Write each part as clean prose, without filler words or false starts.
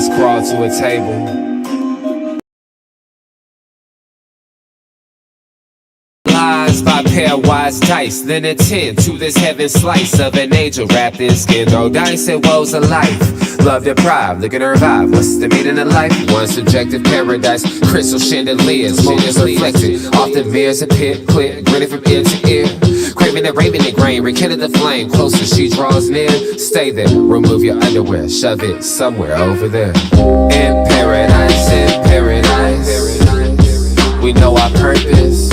mice crawl to a table. Lies by pairwise dice, then attend to this heaven slice of an angel wrapped in skin. Throw dice and woes of life. Love deprived, look at her vibe. What's the meaning of life? One subjective paradise. Crystal chandeliers, motives reflected. Often veers a pit, quick, grinning from ear to ear. Craving and raving the grain, rekindle the flame. Closer she draws near, stay there. Remove your underwear, shove it somewhere over there. In paradise, we know our purpose.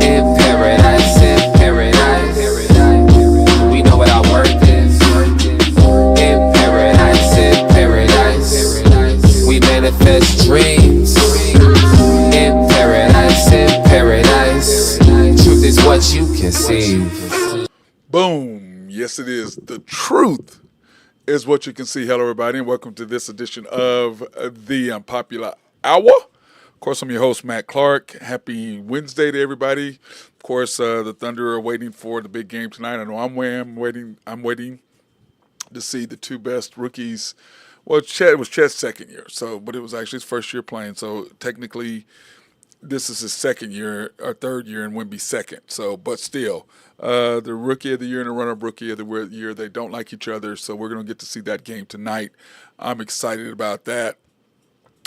In paradise, we know what our worth is. In paradise, we manifest dreams. In paradise, truth is what you conceive. Boom. Yes, it is. The truth is what you can see. Hello, everybody, and welcome to this edition of the Unpopular Hour. Of course, I'm your host, Matt Clark. Happy Wednesday to everybody. Of course, the Thunder are waiting for the big game tonight. I know I'm waiting to see the two best rookies. Well, it was Chet's second year, but it was actually his first year playing. So technically, this is his second year or third year and Wemby's second. But still, the rookie of the year and the runner-up rookie of the year, they don't like each other. So we're going to get to see that game tonight. I'm excited about that.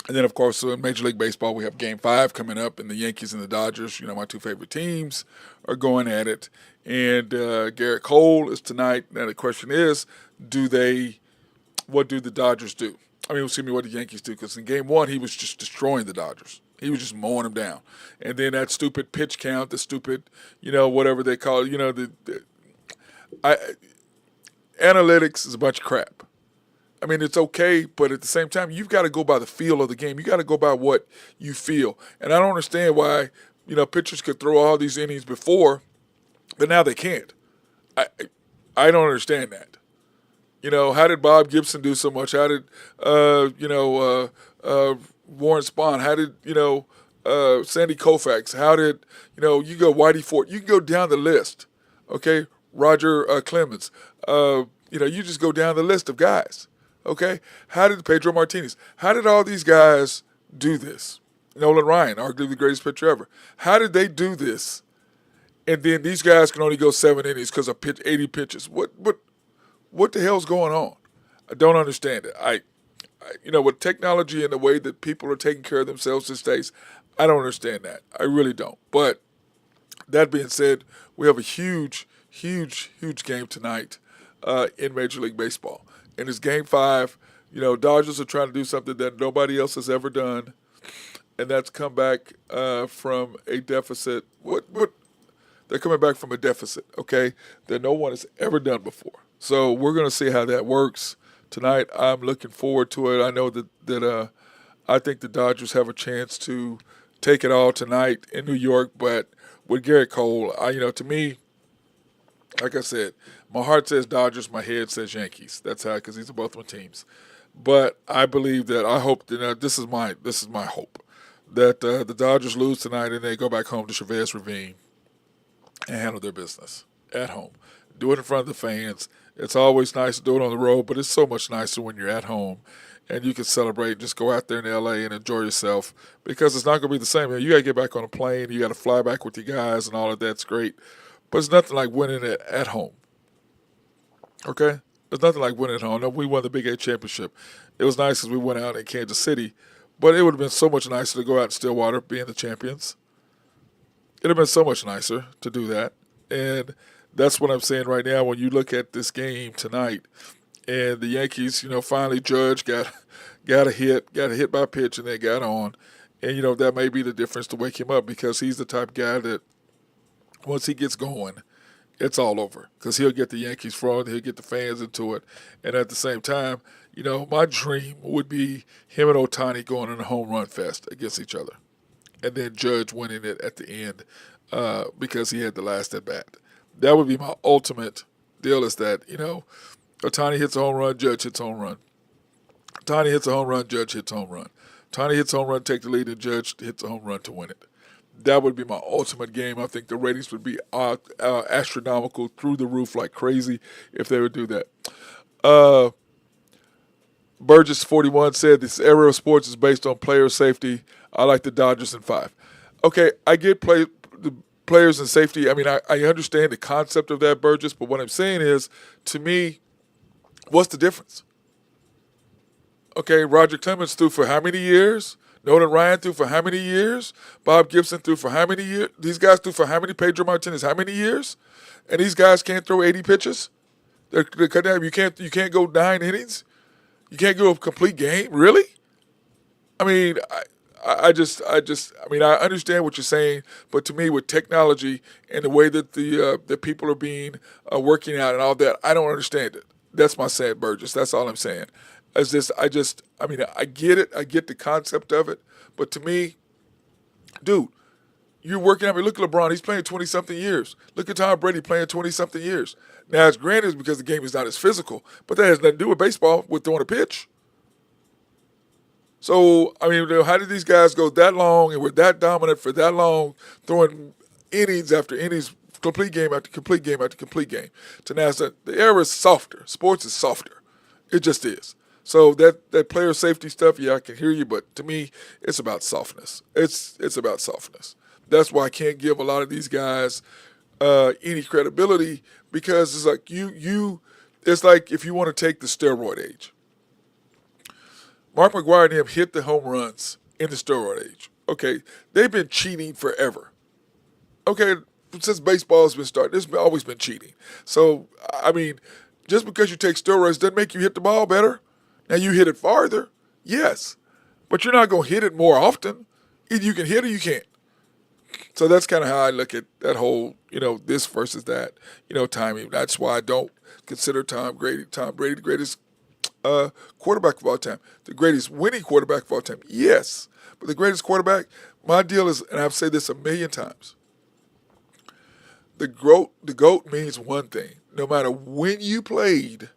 And then, of course, in Major League Baseball, we have Game 5 coming up, and the Yankees and the Dodgers, my two favorite teams, are going at it. And Garrett Cole is tonight. Now, the question is, what do the Dodgers do? What do the Yankees do? Because in Game 1, he was just destroying the Dodgers. He was just mowing them down. And then that stupid pitch count, the stupid, whatever they call it, analytics is a bunch of crap. It's okay, but at the same time, you've got to go by the feel of the game. You got to go by what you feel. And I don't understand why, pitchers could throw all these innings before, but now they can't. I don't understand that. How did Bob Gibson do so much? How did, Warren Spahn? How did, Sandy Koufax? How did, you go Whitey Ford? You can go down the list, okay? Roger Clemens. You just go down the list of guys. Okay, how did Pedro Martinez? How did all these guys do this? Nolan Ryan, arguably the greatest pitcher ever. How did they do this? And then these guys can only go 7 innings because of 80 pitches. What the hell's going on? I don't understand it. With technology and the way that people are taking care of themselves these days, I don't understand that. I really don't. But that being said, we have a huge game tonight in Major League Baseball. And it's Game 5. Dodgers are trying to do something that nobody else has ever done, and that's come back from a deficit. They're coming back from a deficit, okay, that no one has ever done before. So we're going to see how that works tonight. I'm looking forward to it. I know that I think the Dodgers have a chance to take it all tonight in New York, but with Garrett Cole, to me, like I said, my heart says Dodgers, my head says Yankees. That's how, because these are both my teams. But I believe that I hope that this is my hope that the Dodgers lose tonight and they go back home to Chavez Ravine and handle their business at home. Do it in front of the fans. It's always nice to do it on the road, but it's so much nicer when you're at home and you can celebrate. Just go out there in L.A. and enjoy yourself, because it's not going to be the same. You got to get back on a plane. You got to fly back with your guys, and all of that's great. But it's nothing like winning it at home. Okay? There's nothing like winning at home. No, we won the Big 8 championship. It was nice as we went out in Kansas City, but it would have been so much nicer to go out in Stillwater being the champions. It would have been so much nicer to do that. And that's what I'm saying right now. When you look at this game tonight, and the Yankees, finally Judge got a hit by pitch, and they got on. And, that may be the difference to wake him up, because he's the type of guy that once he gets going, it's all over, because he'll get the Yankees fraud, he'll get the fans into it. And at the same time, my dream would be him and Ohtani going in a home run fest against each other, and then Judge winning it at the end because he had the last at bat. That would be my ultimate deal, is that, Ohtani hits a home run, Judge hits a home run. Ohtani hits a home run, Judge hits a home run. Ohtani hits a home run, take the lead, and Judge hits a home run to win it. That would be my ultimate game. I think the ratings would be astronomical, through the roof like crazy, if they would do that. But Burgess 41 said this era of sports is based on player safety. I like the Dodgers in 5. Okay, I get the players and safety. I mean, I understand the concept of that, Burgess, but what I'm saying is, to me, what's the difference? Okay, Roger Clemens threw for how many years? Nolan Ryan threw for how many years? Bob Gibson threw for how many years? These guys threw for how many? Pedro Martinez, how many years? And these guys can't throw 80 pitches? They're cut down. You can't go 9 innings? You can't go a complete game? Really? I mean, I mean, I understand what you're saying, but to me, with technology and the way that the people are being working out and all that, I don't understand it. That's my saying, Burgess. That's all I'm saying. As this, I mean, I get it. I get the concept of it, but to me, dude, you're working. I mean, look at LeBron. He's playing 20-something years. Look at Tom Brady playing 20-something years. Now, it's granted because the game is not as physical, but that has nothing to do with baseball, with throwing a pitch. So, I mean, how did these guys go that long and were that dominant for that long, throwing innings after innings, complete game after complete game after complete game? To now, the era is softer. Sports is softer. It just is. So that player safety stuff, yeah, I can hear you, but to me, it's about softness. It's about softness. That's why I can't give a lot of these guys any credibility, because it's like it's like if you want to take the steroid age. Mark McGwire and him hit the home runs in the steroid age. Okay, they've been cheating forever. Okay, since baseball's been started, there's always been cheating. So, I mean, just because you take steroids doesn't make you hit the ball better. Now, you hit it farther, yes, but you're not going to hit it more often. Either you can hit or you can't. So that's kind of how I look at that whole, this versus that, timing. That's why I don't consider Tom Brady the greatest quarterback of all time. The greatest winning quarterback of all time, yes. But the greatest quarterback, my deal is, and I've said this a million times, the GOAT means one thing. No matter when you played,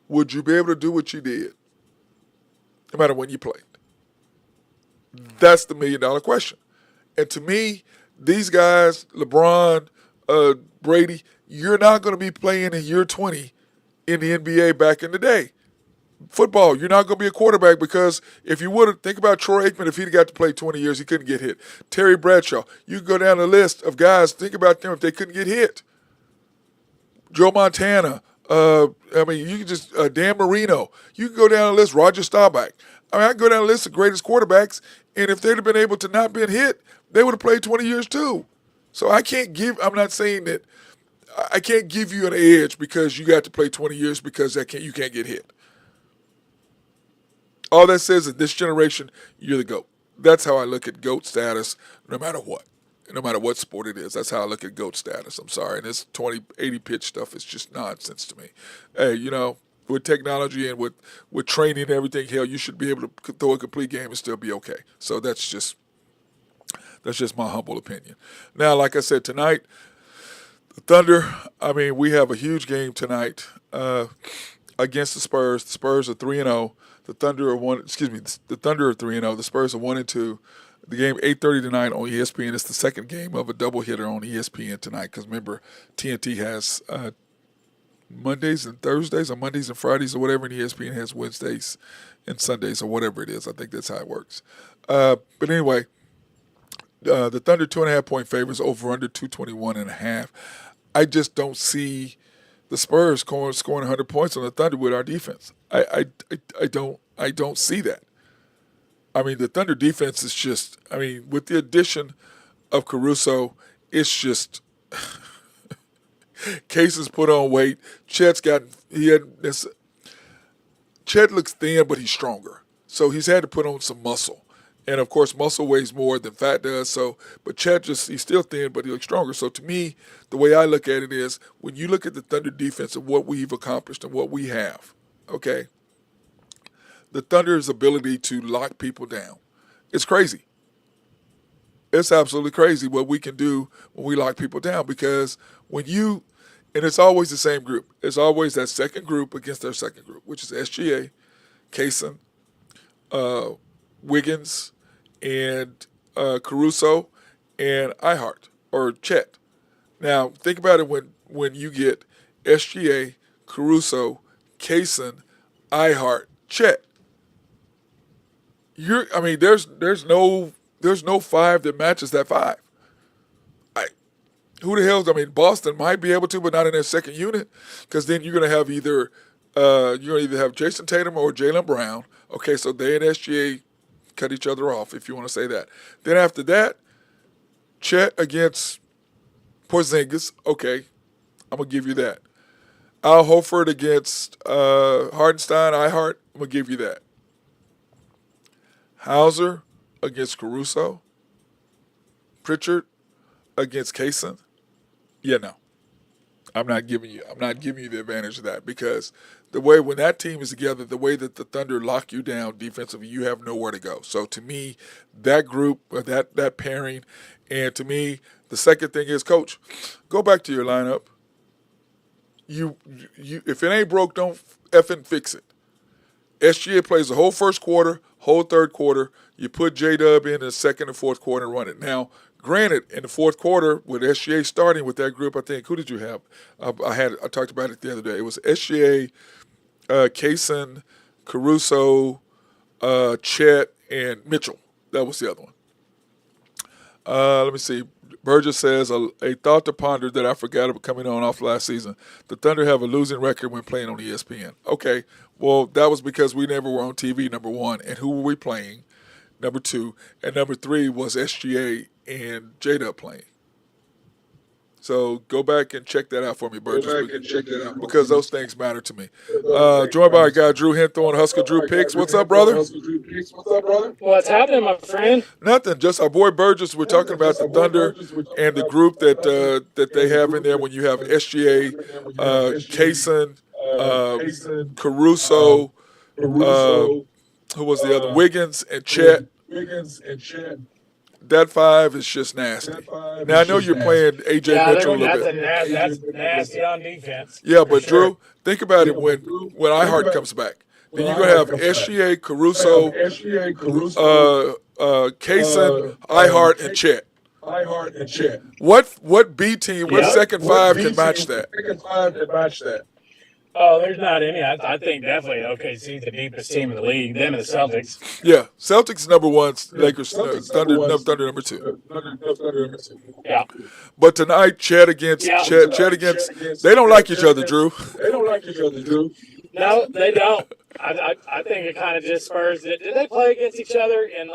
would you be able to do what you did? No matter when you played. That's the $1 million question. And to me, these guys, LeBron, Brady, you're not going to be playing in year 20 in the NBA back in the day. Football, you're not going to be a quarterback, because if you would have, think about Troy Aikman. If he'd got to play 20 years, he couldn't get hit. Terry Bradshaw, you can go down the list of guys, think about them if they couldn't get hit. Joe Montana, I mean, you can just, Dan Marino, you can go down the list, Roger Staubach. I mean, I can go down the list of greatest quarterbacks, and if they'd have been able to not been hit, they would have played 20 years too. So I'm not saying that, I can't give you an edge because you got to play 20 years because you can't get hit. All that says is this generation, you're the GOAT. That's how I look at GOAT status, no matter what. No matter what sport it is. That's how I look at GOAT status. I'm sorry. And this 80 pitch stuff is just nonsense to me. Hey, with technology and with training and everything, hell, you should be able to throw a complete game and still be okay. So that's just my humble opinion. Now, like I said, tonight, the Thunder, I mean, we have a huge game tonight against the Spurs. The Spurs are 3-0. The Thunder are 3-0. The Spurs are 1-2. The game 8:30 tonight on ESPN. It's the second game of a doubleheader on ESPN tonight, because remember, TNT has Mondays and Thursdays, or Mondays and Fridays, or whatever, and ESPN has Wednesdays and Sundays, or whatever it is. I think that's how it works. But anyway, the Thunder 2.5-point favorites, over under 221.5. I just don't see the Spurs scoring 100 points on the Thunder with our defense. I don't see that. I mean, the Thunder defense is just, I mean, with the addition of Caruso, it's just, Case has put on weight. Chet looks thin, but he's stronger. So he's had to put on some muscle. And of course, muscle weighs more than fat does. So, but Chet he's still thin, but he looks stronger. So to me, the way I look at it is, when you look at the Thunder defense and what we've accomplished and what we have, okay, the Thunder's ability to lock people down, it's crazy. It's absolutely crazy what we can do when we lock people down, because and it's always the same group. It's always that second group against their second group, which is SGA, Kaysen, Wiggins, and Caruso, and Ihart, or Chet. Now, think about it when you get SGA, Caruso, Kaysen, iHeart, Chet. I mean, there's no five that matches that five. I, who the hell's? I mean, Boston might be able to, but not in their second unit, because then you're gonna have you're gonna either have Jason Tatum or Jaylen Brown. Okay, so they and SGA cut each other off, if you want to say that. Then after that, Chet against Porzingis. Okay, I'm gonna give you that. Al Horford against Hardenstein, iHeart. I'm gonna give you that. Hauser against Caruso. Pritchard against Kaysen. Yeah, no. I'm not giving you the advantage of that, because the way when that team is together, the way that the Thunder lock you down defensively, you have nowhere to go. So to me, that group, that pairing, and to me, the second thing is, coach, go back to your lineup. You if it ain't broke, don't effing fix it. SGA plays the whole first quarter, whole third quarter. You put J Dub in the second and fourth quarter and run it. Now, granted, in the fourth quarter, with SGA starting with that group, I think, who did you have? I talked about it the other day. It was SGA, Kaysen, Caruso, Chet, and Mitchell. That was the other one. Let me see. Burgess says, a thought to ponder that I forgot about coming on off last season. The Thunder have a losing record when playing on ESPN. Okay, well, that was because we never were on TV, number one. And who were we playing, number two? And number three was SGA and J-Dub playing. So go back and check that out for me, Burgess, because those things matter to me. Joined by our guy, Drew Henthorne, Husker Drew Picks. What's up, brother? What's happening, my friend? Nothing. Just our boy Burgess. We're talking about the Thunder and the group that they have in there when you have SGA, Kaysen, Caruso, who was the other? Wiggins and Chet. That five is just nasty. Now, I know you're playing A.J. Mitchell a little bit. That's nasty on defense. Yeah, but Drew, think about it when iHeart comes back. Then you're going to have SGA, Caruso, Kaysen, iHeart, and Chet. What B team, what second five can match that? Oh, there's not any. I think definitely OKC is the deepest team in the league. Them and the Celtics. Yeah, Celtics number one, Lakers Thunder number two. Yeah. But tonight, Chet against, they don't like each other, Drew. No, they don't. I think it kind of just spurs. Did they play against each other in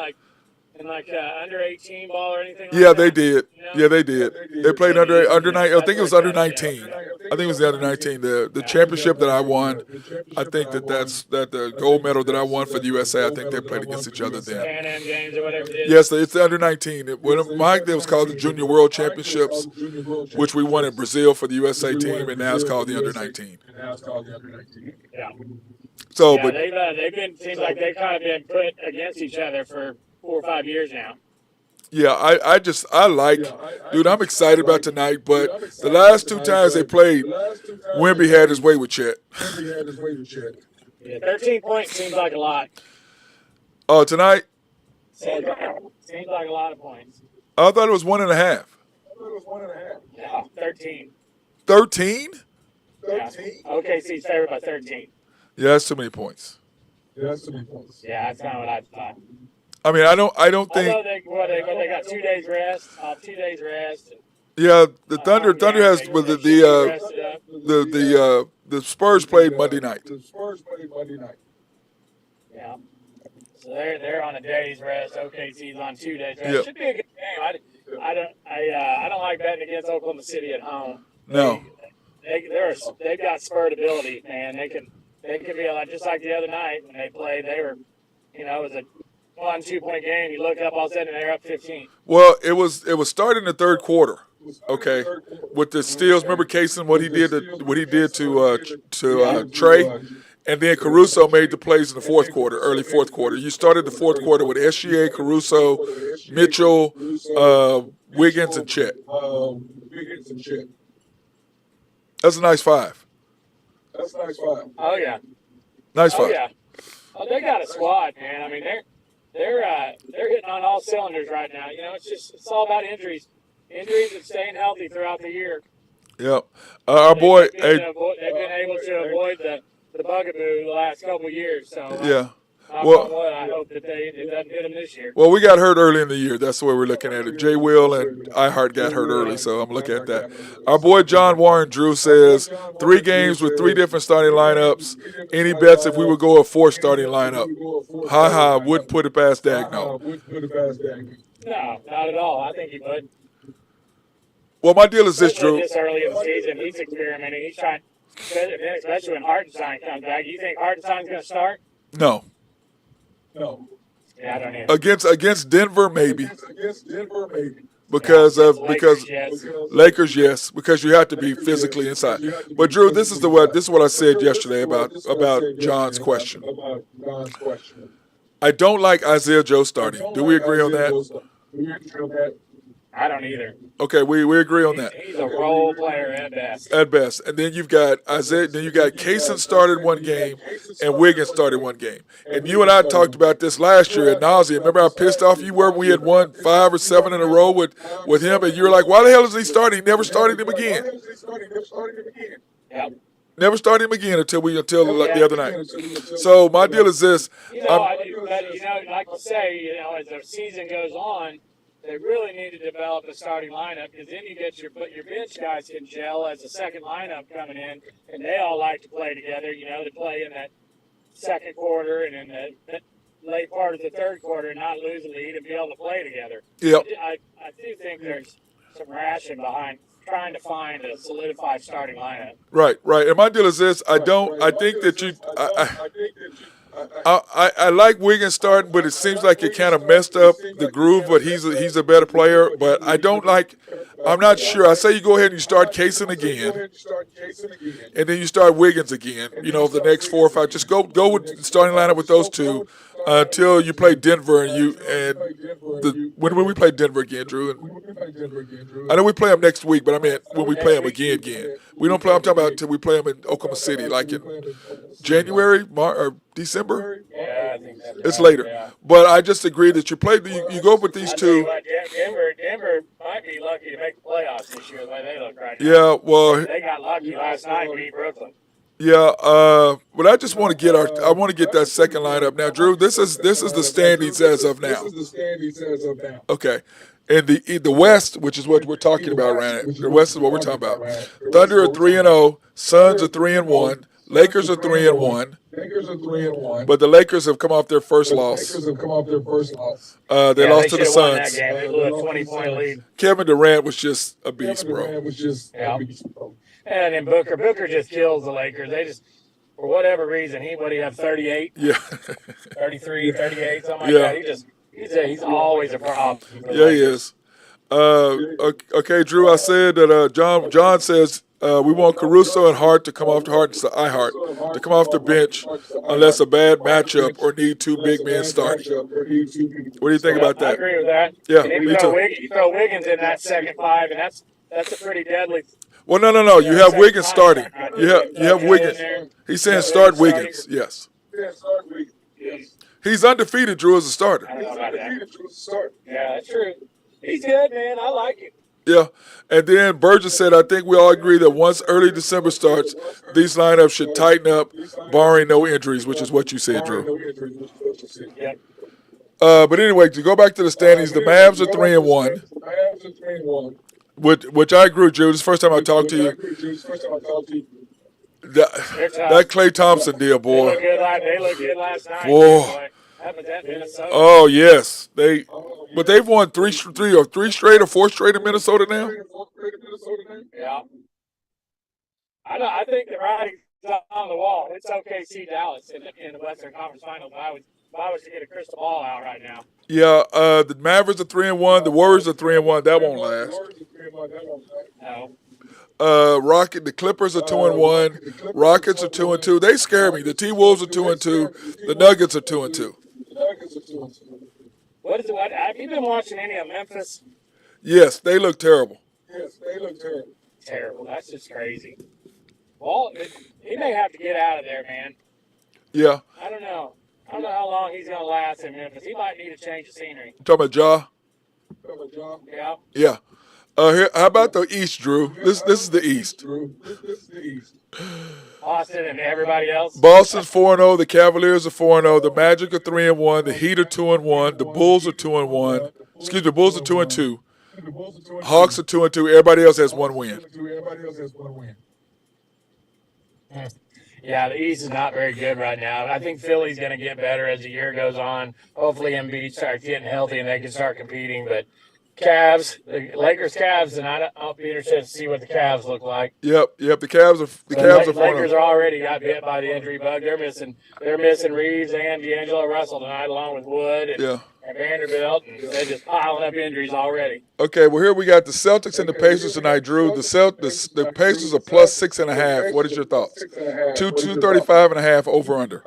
under 18 ball or anything? Yeah, like they that? did. You know? Yeah, they did. They played under 9. I think it was under 19. I think it was the under 19. The championship that I won. I think that's the gold medal that I won for the USA. I think they played against each other then. Pan Am games or whatever it is. Yes, it's the under 19. It was called the Junior World Championships, which we won in Brazil for the USA team, and now it's called the under 19. Yeah. So, Yeah, but they've been seems like they've kind of been put against each other for 4 or 5 years now. yeah, dude, I'm excited about tonight. But the last two times they played, Wemby had his way with Chet. Yeah, 13 points seems like a lot. Oh, tonight? Seems like a lot of points. I thought it was 1.5. Yeah, 13. 13? Yeah. OKC's favored by 13. Yeah, that's too many points. Yeah, that's kind of what I thought. I mean, I don't think. Although they got 2 days rest, 2 days rest. Yeah, the Thunder has the Spurs played Monday night. Yeah. So they're on a day's rest. OKC's on 2 days rest. Yep. Should be a good game. I don't like betting against Oklahoma City at home. No. They've got spurred ability, man. They can be like just like the other night when they played. They were, it was a 1-2 point game. You look up all of a sudden and they're up 15. Well, it was starting the third quarter. Okay, with the steals. Remember Kaysen what he did to Trey, and then Caruso made the plays in the fourth quarter, early fourth quarter. You started the fourth quarter with SGA, Caruso, Mitchell, Wiggins, and Chet. That's a nice five. Oh yeah. Nice Oh five. yeah. Oh, they got a squad, man. I mean, they're hitting on all cylinders right now. It's all about injuries and staying healthy throughout the year. Yep. Our boy. They've been able to avoid the bugaboo the last couple of years. So, Yeah. knock on Well, wood, I hope that it doesn't hit them this year. well, we got hurt early in the year. That's the way we're looking at it. Jay Will and iHeart got hurt early, so I'm looking at that. Our boy John Warren Drew says 3 games with 3 different starting lineups. Any bets if we would go a 4 starting lineup? Wouldn't put it past Dagno. No, not at all. I think he would. Well, my deal is this, Especially Drew. this early in the season, he's experimenting. He's trying, especially when Hartenstein comes back. You think Hartenstein's going to start? No. Yeah, I don't either. Against Denver, maybe. Because Lakers, yes, because you have to be physically inside. But Drew, this is what I said yesterday about John's question. I don't like Isaiah Joe starting. Do we agree on that? I don't either. Okay, we agree on that. He's a role player at best. At best. And then you've got Isaiah, then you got Kaysen started 1 game and Wiggins started 1 game. And you and I talked about this last year at nausea. Remember how pissed off you were when we had won 5 or 7 in a row with him, and you were like, why the hell is he starting? He never started him again. Yep. Never started him again until the other night. So my deal is this. Like you say, as the season goes on, they really need to develop a starting lineup, because then you get your bench guys can gel as a second lineup coming in, and they all like to play together. To play in that second quarter and in the late part of the third quarter and not lose the lead and be able to play together. Yep. I do think there's some ration behind trying to find a solidified starting lineup. Right. And my deal is this. I think that you. I like Wiggins starting, but it seems like it kind of messed up the groove. But he's a better player. But I don't like. I'm not sure. I say you go ahead and you start Kaysen again, and then you start Wiggins again. The next 4 or 5. Just go with the starting lineup with those 2 until you play Denver when we play Denver again, Drew. I know we play them next week, but I mean when we play them again. We don't play. I'm talking about until we play them in Oklahoma City, like in January, or December. Yeah, I think that's It's right. later. Yeah. But I just agree that you go with these I tell you 2. what, Denver might be lucky to make the playoffs this year the way they look right now. Yeah, well, They got lucky last night to beat Brooklyn. yeah. But I just want to get that second lineup now, Drew. This is the standings as of now. Okay. In the West, which is what we're talking about right now. The West is what we're talking about. Thunder are 3-0. Suns are 3-1. Lakers are 3-1. But the Lakers have come off their first loss. They lost to the Suns. They blew a 20-point lead. Kevin Durant was just a beast, bro. Yeah. And then Booker just kills the Lakers. They just, for whatever reason, he have 38, Yeah. 33, 38, something like Yeah. that. He's always a problem. Yeah, he is. Okay, Drew, I said that John says we want Caruso and Hart to come off the iHeart to come off the bench unless a bad matchup or need 2 big men starting. What do you think about I that? agree with that. Yeah, And me too. You throw Wiggins in that second 5, and that's a pretty deadly. Well, no. You have Wiggins starting. You have Wiggins. He's saying start Wiggins. Yes. He's undefeated, Drew, as a starter. I don't know about that. Yeah, that's true. He's good, man. I like him. Yeah. And then Burgess said, I think we all agree that once early December starts, these lineups should tighten up, barring no injuries, which is what you said, Drew. Yep. But anyway, to go back to the standings, the Mavs are 3-1, which I agree with you. This is the first time I talked to you. That Klay Thompson deal, boy. They looked good last night. Boy. That Minnesota. Oh yes, but they've won 3 straight or 4 straight in Minnesota now. Yeah. I think the writing's on the wall. It's OKC Dallas in the Western Conference Finals. If I was to get a crystal ball out right now. Yeah, the Mavericks are 3-1. The Warriors are 3-1. That won't last. No. The Clippers are 2-1. Rockets are 2-2. They scare me. The T-Wolves are 2-2. The Nuggets are 2-2. What? Have you been watching any of Memphis? Yes, they look terrible. Terrible. That's just crazy. Well, he may have to get out of there, man. Yeah. I don't know how long he's going to last in Memphis. He might need a change of scenery. You talking about Ja? Yeah. Yeah. Here, how about the East, Drew? This is the East. Boston and everybody else. Boston's 4-0. The Cavaliers are 4-0. The Magic are 3-1. The Heat are 2-1. The Bulls are 2-1. Excuse me, the Bulls are 2-2. Hawks are 2-2. Everybody else has one win. Yeah, the East is not very good right now. I think Philly's going to get better as the year goes on. Hopefully, Embiid starts getting healthy and they can start competing. But the Lakers, Cavs, and I'll be interested to see what the Cavs look like. Yep. The Cavs are Lakers are already got bit by the injury bug. They're missing Reeves and D'Angelo Russell tonight, along with Wood and Vanderbilt, and they're just piling up injuries already. Okay, well here we got the Celtics and the Pacers tonight, Drew. The Pacers are plus 6.5. What is your thoughts? 235.5 over under.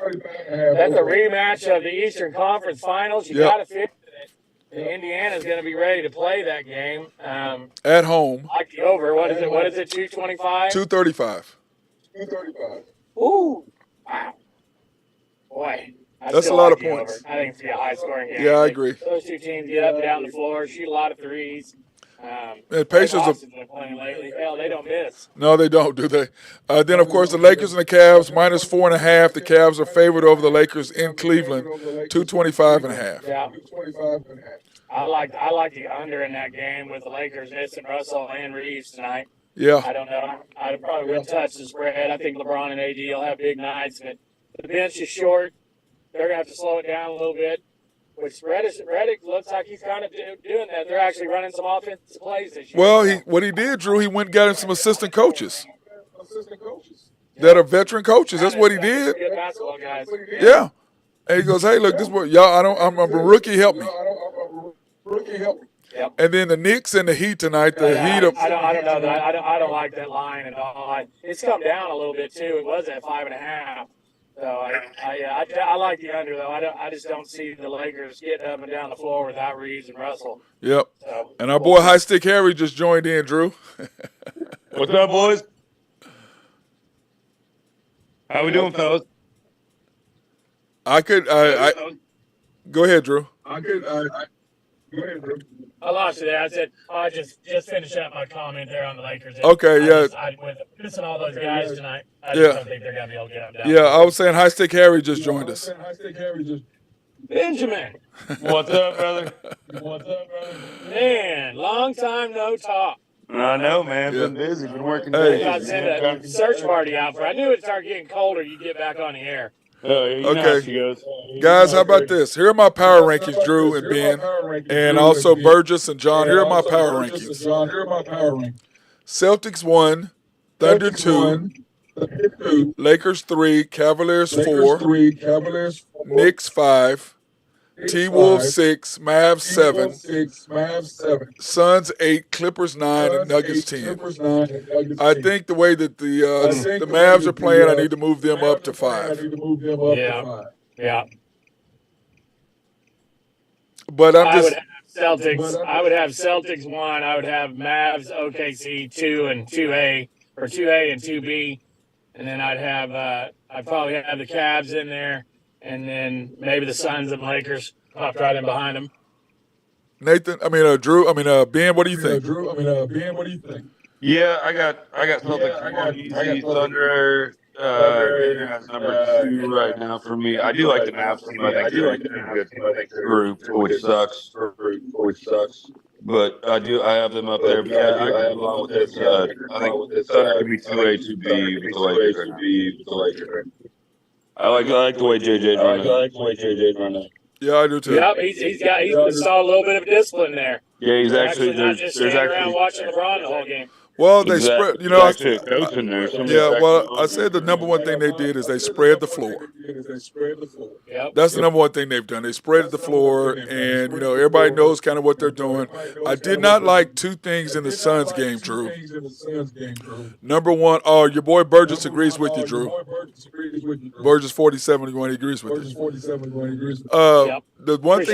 That's a rematch of the Eastern Conference Finals. You got to figure that Indiana's going to be ready to play that game at home. Like the over. What is it? 225. 235. Ooh, wow, boy. That's a lot of points. I think it's going to be a high-scoring game. Yeah, I agree. Those two teams get up and down the floor, shoot a lot of threes. And Pacers are been playing lately. Hell, they don't miss. No, they don't, do they? Then, of course, the Lakers and the Cavs, minus 4.5. The Cavs are favored over the Lakers in Cleveland, 225.5. Yeah. I like the under in that game with the Lakers missing Russell and Reeves tonight. Yeah. I don't know. I probably wouldn't touch the spread. I think LeBron and AD will have big nights, but the bench is short. They're going to have to slow it down a little bit, which Redick looks like he's kind of doing that. They're actually running some offensive plays this year. Well, what he did, Drew, he went and got him some assistant coaches that are veteran coaches. That's what he did. Good basketball guys. Yeah. And he goes, hey, look, this is what y'all, I'm a rookie, help me. Yep. And then the Knicks and the Heat tonight. The Heat. I don't know that. I don't like that line at all. It's come down a little bit too. It was at 5.5. So I like the under though. I just don't see the Lakers getting up and down the floor without Reeves and Russell. Yep. So, and our boy High Stick Harry just joined in, Drew. What's up, boys? How we doing, fellas? Go ahead, Drew. Go ahead, Drew. I lost you there. I said, I just finish up my comment there on the Lakers. Okay, With missing all those guys tonight, I just don't think they're going to be able to get them down. Yeah, I was saying High Stick Harry just joined us. Benjamin. What's up, brother? Man, long time no talk. I know, man. Been busy. Been working. Hey. I sent a search party out for. I knew it'd start getting colder. You get back on the air. Oh, yeah, you know how she goes. Guys, how about this? Here are my power rankings, Drew and Ben, and also Burgess and John. Here are my power rankings. Celtics 1, Thunder 2, Lakers 3, Cavaliers 4, Knicks 5, T-Wolves 6, Mavs 7, Suns 8, Clippers 9, and Nuggets 10. I think the way that the Mavs are playing, I need to move them up to 5. Yeah. But I would have Celtics. I would have Celtics 1. I would have Mavs, OKC 2 and 2A, or 2A and 2B, and then I'd probably have the Cavs in there. And then maybe the Suns and Lakers popped right in behind them. Ben, what do you think? Yeah, I got Celtics easy. Thunder has number 2 right now for me. I do like the Mavs team. I think they're a good group, which sucks. But I have them up there. But yeah, I go along with this. I think Thunder could be 2A, 2B with the Lakers. I like the way JJ's running. Yeah, I do too. Yep, he's installed a little bit of discipline there. Yeah, he's actually not just standing around watching LeBron the whole game. Well, they spread. Well, I said the number one thing they did is they spread the floor. Yep. That's the number one thing they've done. They spread the floor, and everybody knows kind of what they're doing. I did not like 2 things in the Suns game, Drew. Number one, your boy Burgess agrees with you, Drew. Burgess 47 he agrees with you. The one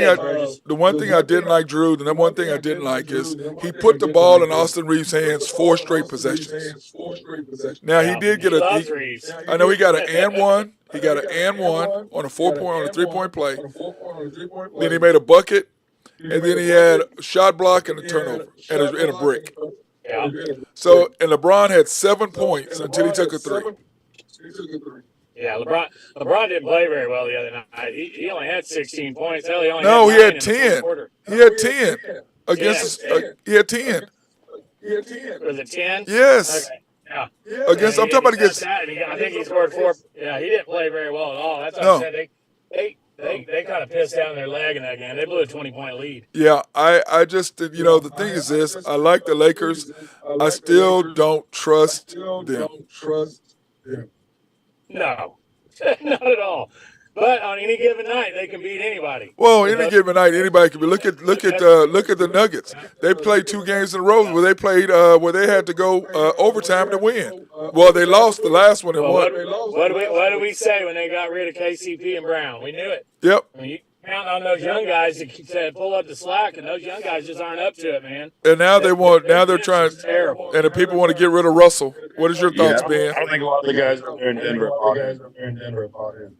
thing I didn't like, Drew. The number one thing I didn't like is he put the ball in Austin Reeves' hands 4 straight possessions. Now he did get I know he got an and one. He got an and one on a 3-point play. Then he made a bucket, and then he had a shot block and a turnover and a brick. Yeah. So, and LeBron had 7 points until he took a three. Yeah, LeBron didn't play very well the other night. He only had 16 points. Hell, he only No, he had 9 had in the fourth 10. quarter. He had 10 against. He had 10. Was it 10? Yes. Okay. Yeah. Against. I'm talking about against. I think he scored 4. Yeah, he didn't play very well at all. That's what I said. They kind of pissed down their leg in that game. They blew a 20-point lead. Yeah, I just, the thing is this. I like the Lakers. I still don't trust them. No, not at all. But on any given night, they can beat anybody. Well, any given night, anybody can be. Look at the Nuggets. They played 2 games in a row where they played where they had to go overtime to win. Well, they lost the last one and won. What did we say when they got rid of KCP and Brown? We knew it. Yep. I mean, you count on those young guys to pull up the slack, and those young guys just aren't up to it, man. And now they're trying. Terrible. And the people want to get rid of Russell. What is your thoughts, Ben? I don't think a lot of the guys up there in Denver bought him.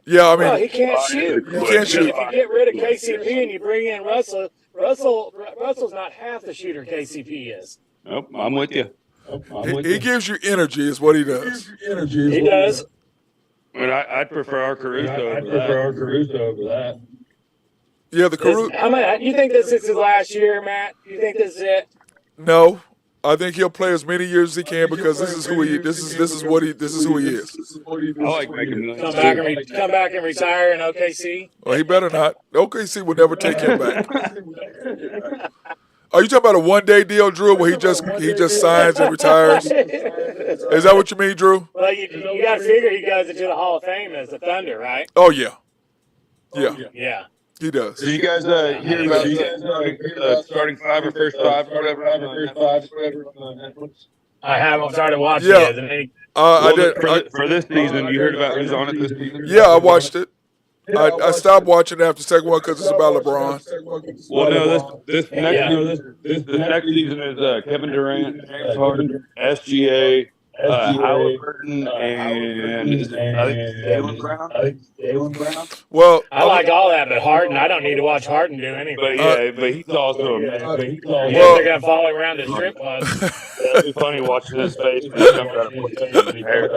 Yeah, I mean, Well, he can't shoot. He can't shoot. If you get rid of KCP and you bring in Russell's not half the shooter KCP is. Nope, I'm with you. He gives you energy, is what he does. He does. But I'd prefer our Caruso over that. Yeah, the Caruso. You think this is his last year, Matt? You think this is it? No, I think he'll play as many years as he can because this is who he. This is who he is. I like making millions. Come back and retire in OKC. Well, he better not. OKC will never take him back. Are you talking about a one-day deal, Drew, where he just signs and retires? Is that what you mean, Drew? Well, you got to figure he goes into the Hall of Fame as the Thunder, right? Oh yeah, yeah, Yeah. he does. Did you guys hear about the starting 5 or first 5 or whatever? I haven't started watching Yeah. it. I did. For this season, you heard about who's on it this season? Yeah, I watched it. I stopped watching after the second one because it's about LeBron. Well, no, this next season is Kevin Durant, James Harden, SGA, Halliburton, and I think Jaylen Brown. Well, I like all that, but Harden, I don't need to watch Harden do anything. But he's also they're going to follow around the strip club. It'd be funny watching his face when he comes out of hair.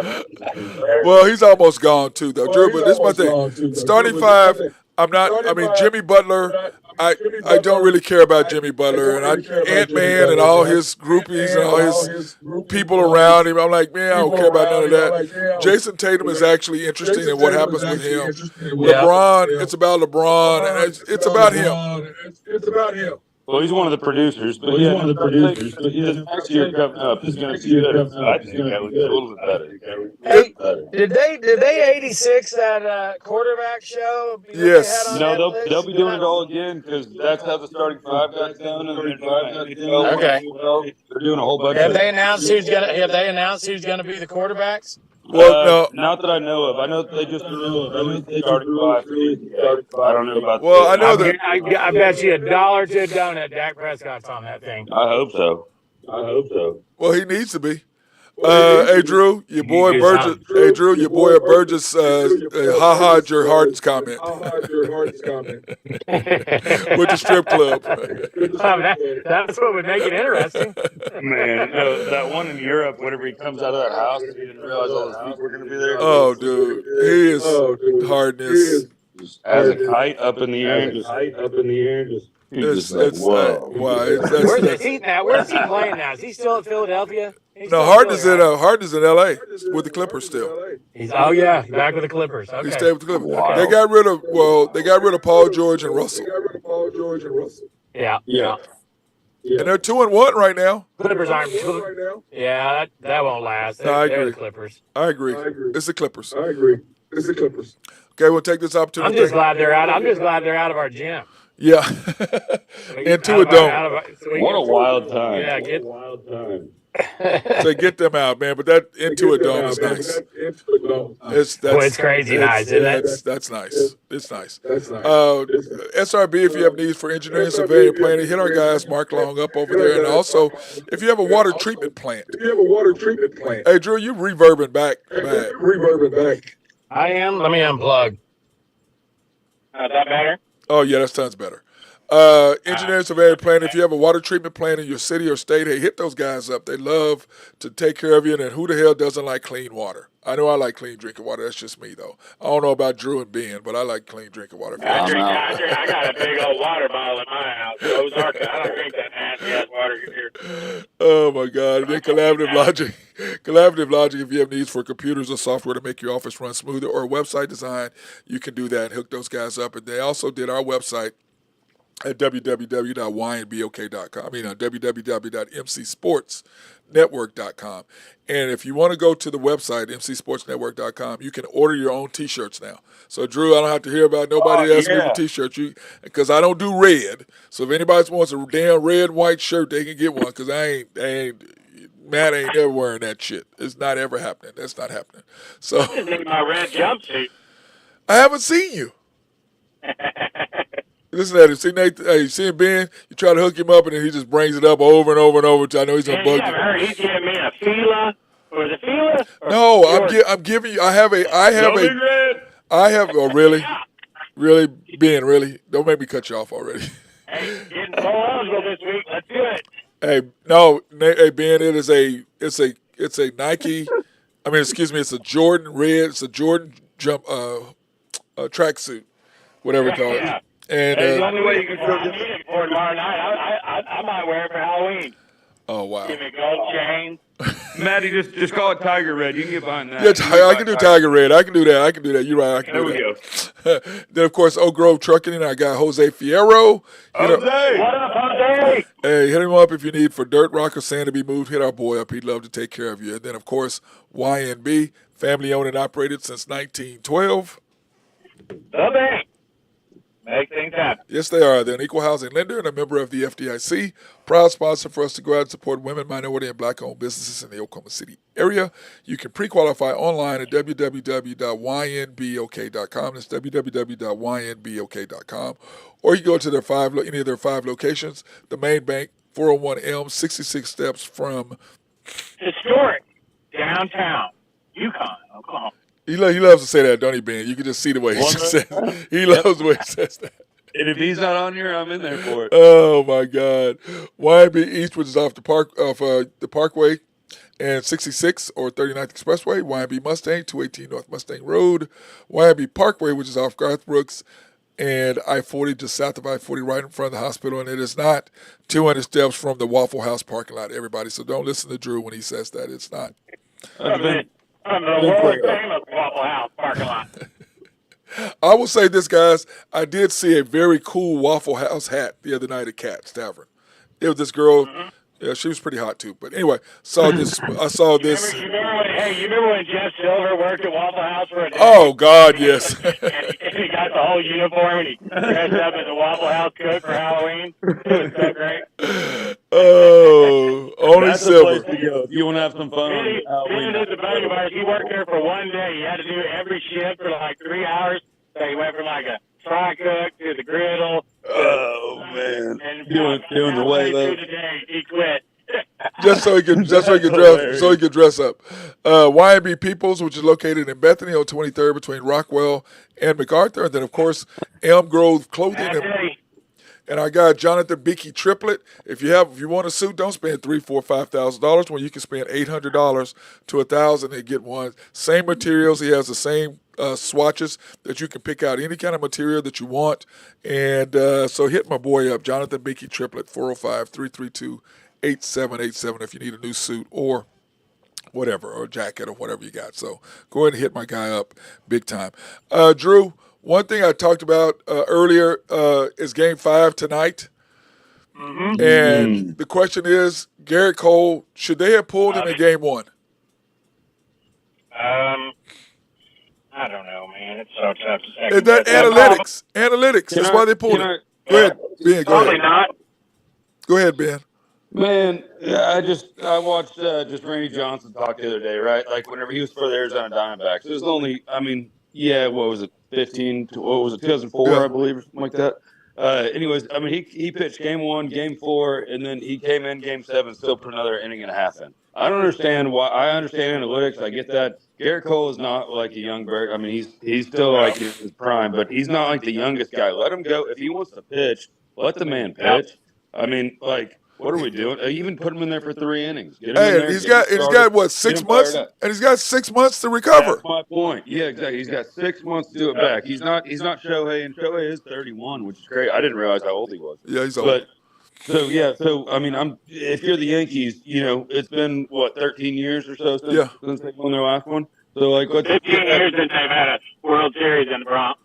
well, he's almost gone too, though, Drew. But this is my thing: starting 5. I'm not. I mean, Jimmy Butler. I don't really care about Jimmy Butler and Ant-Man and all his groupies and all his people around him. I'm like, man, I don't care about none of that. Jason Tatum is actually interesting in what happens with him. LeBron, it's about LeBron, and it's about him. Well, he's one of the producers, but this next year coming up is going to be better. I think that was a little bit better. Hey, did they 86 that quarterback show? Yes. No, they'll be doing it all again because that's how the starting 5 got done. And Okay. They're doing a whole bunch. Have they announced who's gonna be the quarterbacks? Well, no. Not that I know of. I know that they just released the starting 5. I don't know about. Well, I know that. I bet you $1 to a donut. Dak Prescott's on that thing. I hope so. Well, he needs to be. Hey Drew, your boy Burgess. Hey Drew, your boy Burgess. Ha your Harden's comment. With the strip club. That's what would make it interesting. Man, that one in Europe, whenever he comes out of that house, he didn't realize all those people were going to be there. Oh, dude, he is Harden is as a kite up in the air, It's wow. Where's he now? Where's he playing now? Is he still in Philadelphia? No, Harden's in L.A. with the Clippers still. Back with the Clippers. Okay. He stayed with the Clippers. Wow. They got rid of Paul George and Russell. Yeah. And they're 2-1 right now. Clippers aren't. Yeah, that won't last. No, I They're agree. the Clippers. I agree. It's the Clippers. Okay, we'll take this opportunity. I'm just glad they're out. I'm just glad they're out of our gym. Yeah. Into a dome. What a wild time. Yeah, So get them out, man. But that into a dome is nice. It's crazy nice, isn't it? That's nice. It's nice. SRB, if you have needs for engineering, surveying, and planning, hit our guys, Mark Long, up over there. And also, if you have a water treatment plant. Hey, Drew, you reverbing back. I am. Let me unplug. That better? Oh, yeah, that sounds better. Engineering surveying plan. If you have a water treatment plant in your city or state, hey, hit those guys up. They love to take care of you. And who the hell doesn't like clean water? I know I like clean drinking water. That's just me, though. I don't know about Drew and Ben, but I like clean drinking water. I got a big old water bottle in my house. Ozark. I don't drink that nasty ass water here. Oh my God! And then collaborative logic. Collaborative logic. If you have needs for computers or software to make your office run smoother, or website design, you can do that and hook those guys up. And they also did our website at www.ynbok.com. I mean, www.mcsportsnetwork.com. And if you want to go to the website, mcsportsnetwork.com, you can order your own T-shirts now. So, Drew, I don't have to hear about nobody asking me for T-shirts because I don't do red. So if anybody wants a damn red and white shirt, they can get one because Matt ain't never wearing that shit. It's not ever happening. That's not happening. So I just need my red jumpsuit. I haven't seen you. Listen to that. See Nate? Hey, seeing Ben? You try to hook him up, and then he just brings it up over and over and over. I know he's gonna bug you. Heard he's giving me a Fila. Was it Fila? No, I'm giving you. I have. Oh, really, really, Ben, really? Don't make me cut you off already. Hey, getting so eligible this week. Let's do it. Hey, no, hey Ben, it's a Nike. I mean, excuse me, it's a Jordan red. It's a Jordan jump tracksuit, whatever you call it. And the only way you can still get it for tomorrow night. I might wear it for Halloween. Oh wow! Give me a gold chain. Maddie, just call it Tiger Red. You can get behind that. Yeah, I can do Tiger Red. I can do that. You're right. I can do that. There we go. Then of course, Oak Grove Trucking, and I got Jose Fierro. What up, Jose? Hey, hit him up if you need for dirt, rock, or sand to be moved. Hit our boy up. He'd love to take care of you. And then of course, YNB, family owned and operated since 1912. The bank. Make things happen. Yes, they are. They're an equal housing lender and a member of the FDIC. Proud sponsor for us to go out and support women, minority, and black-owned businesses in the Oklahoma City area. You can pre-qualify online at www.ynbok.com. That's www.ynbok.com. Or you go to any of their 5 locations. The main bank, 401 Elm, 66 steps from historic downtown Yukon, Oklahoma. He loves to say that, don't he, Ben? You can just see the way he says it. He loves the way he says that. And if he's not on here, I'm in there for it. Oh my God. YB East, which is off the Parkway and 66 or 39th Expressway. YB Mustang, 218 North Mustang Road. YB Parkway, which is off Garth Brooks and I-40, just south of I-40, right in front of the hospital. And it is not 200 steps from the Waffle House parking lot, everybody. So don't listen to Drew when he says that. It's not. From the world famous Waffle House parking lot. I will say this, guys. I did see a very cool Waffle House hat the other night at Cat's Tavern. It was this girl. Mm-hmm. Yeah, she was pretty hot too. But anyway, I saw this. You remember when Jeff Silver worked at Waffle House for a day? Oh God, yes. and he got the whole uniform and he dressed up as a Waffle House cook for Halloween. It was so great. Oh, only That's Silver. The place to go if you want to have some fun on Halloween. He worked there for one day. He had to do every shift for like 3 hours. So he went from like a fry cook to the griddle. Oh man, and doing the way though. He quit. Just so he could dress up. YB Peoples, which is located in Bethany on 23rd between Rockwell and MacArthur, and then of course Elm Grove Clothing. And I got Jonathan Beakey Triplet. If you want a suit, don't spend $3,000, $4,000, $5,000 when you can spend $800 to $1,000 and get one. Same materials. He has the same swatches that you can pick out any kind of material that you want. And so hit my boy up, Jonathan Beakey Triplet, 405-332-8787 if you need a new suit or whatever, or a jacket or whatever you got. So go ahead and hit my guy up big time. Drew, one thing I talked about earlier is Game 5 tonight. Mm-hmm. And the question is, Garrett Cole, should they have pulled him in Game 1? I don't know, man. It's so tough to say. Is that analytics? That's why they pulled him. Go ahead, Ben. Probably not. Go ahead, Ben. Man, I watched just Randy Johnson talk the other day, right? Like whenever he was for the Arizona Diamondbacks, it was only, what was it, 2004, I believe, or something like that. Anyways, he pitched Game 1, Game 4, and then he came in Game 7, still put another inning and a half in. I don't understand why. I understand analytics. I get that. Garrett Cole is not like a young bird. He's still like in his prime, but he's not like the youngest guy. Let him go. If he wants to pitch, Let the man pitch. I mean, like, what are we doing? Even put him in there for 3 innings. Get him in Hey, there. he's Get him started. got what, Get 6 him fired months, up. and he's got 6 months to That's recover. my point. Yeah, exactly. He's got 6 months to do it back. He's not Shohei, and Shohei is 31, which is great. I didn't realize how old he was. Yeah, he's old. But so I mean, if you're the Yankees, it's been what 13 years or so since they won their last one. So like, let's 15 years since they've had a World Series in the Bronx.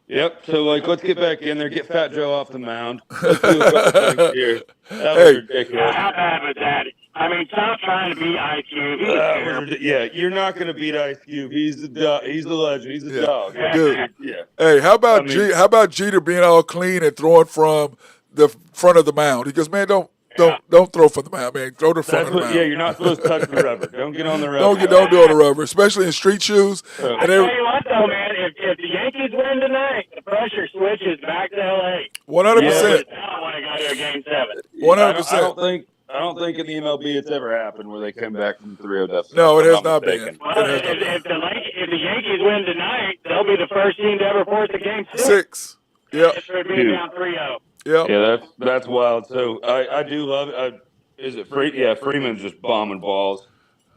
Yep. So like, let's get back in there, get Fat Joe off the mound. Let's do a couple things here. That was ridiculous. How bad was that? I mean, stop trying to beat Ice Cube. He was terrible. Yeah, you're not going to beat Ice Cube. He's the legend. He's the dog. Dude. Yeah. Hey, how about Jeter being all clean and throwing from the front of the mound? He goes, man, don't throw from the mound, man. Throw the front of the mound. Yeah, you're not supposed to touch the rubber. Don't get on the rubber. Don't do on the rubber, especially in street shoes. I tell you what, though, man, if the Yankees win tonight, the pressure switches back to L.A. 100%. I want to go to a Game 7. 100%. I don't think in the MLB it's ever happened where they come back from 3-0 deficit. No, it has not been. Well, if the Yankees win tonight, they'll be the first team to ever force a Game 6. Yeah. It would be down 3-0. Yeah, that's wild. So I do love it. Is it Freeman? Yeah, Freeman's just bombing balls.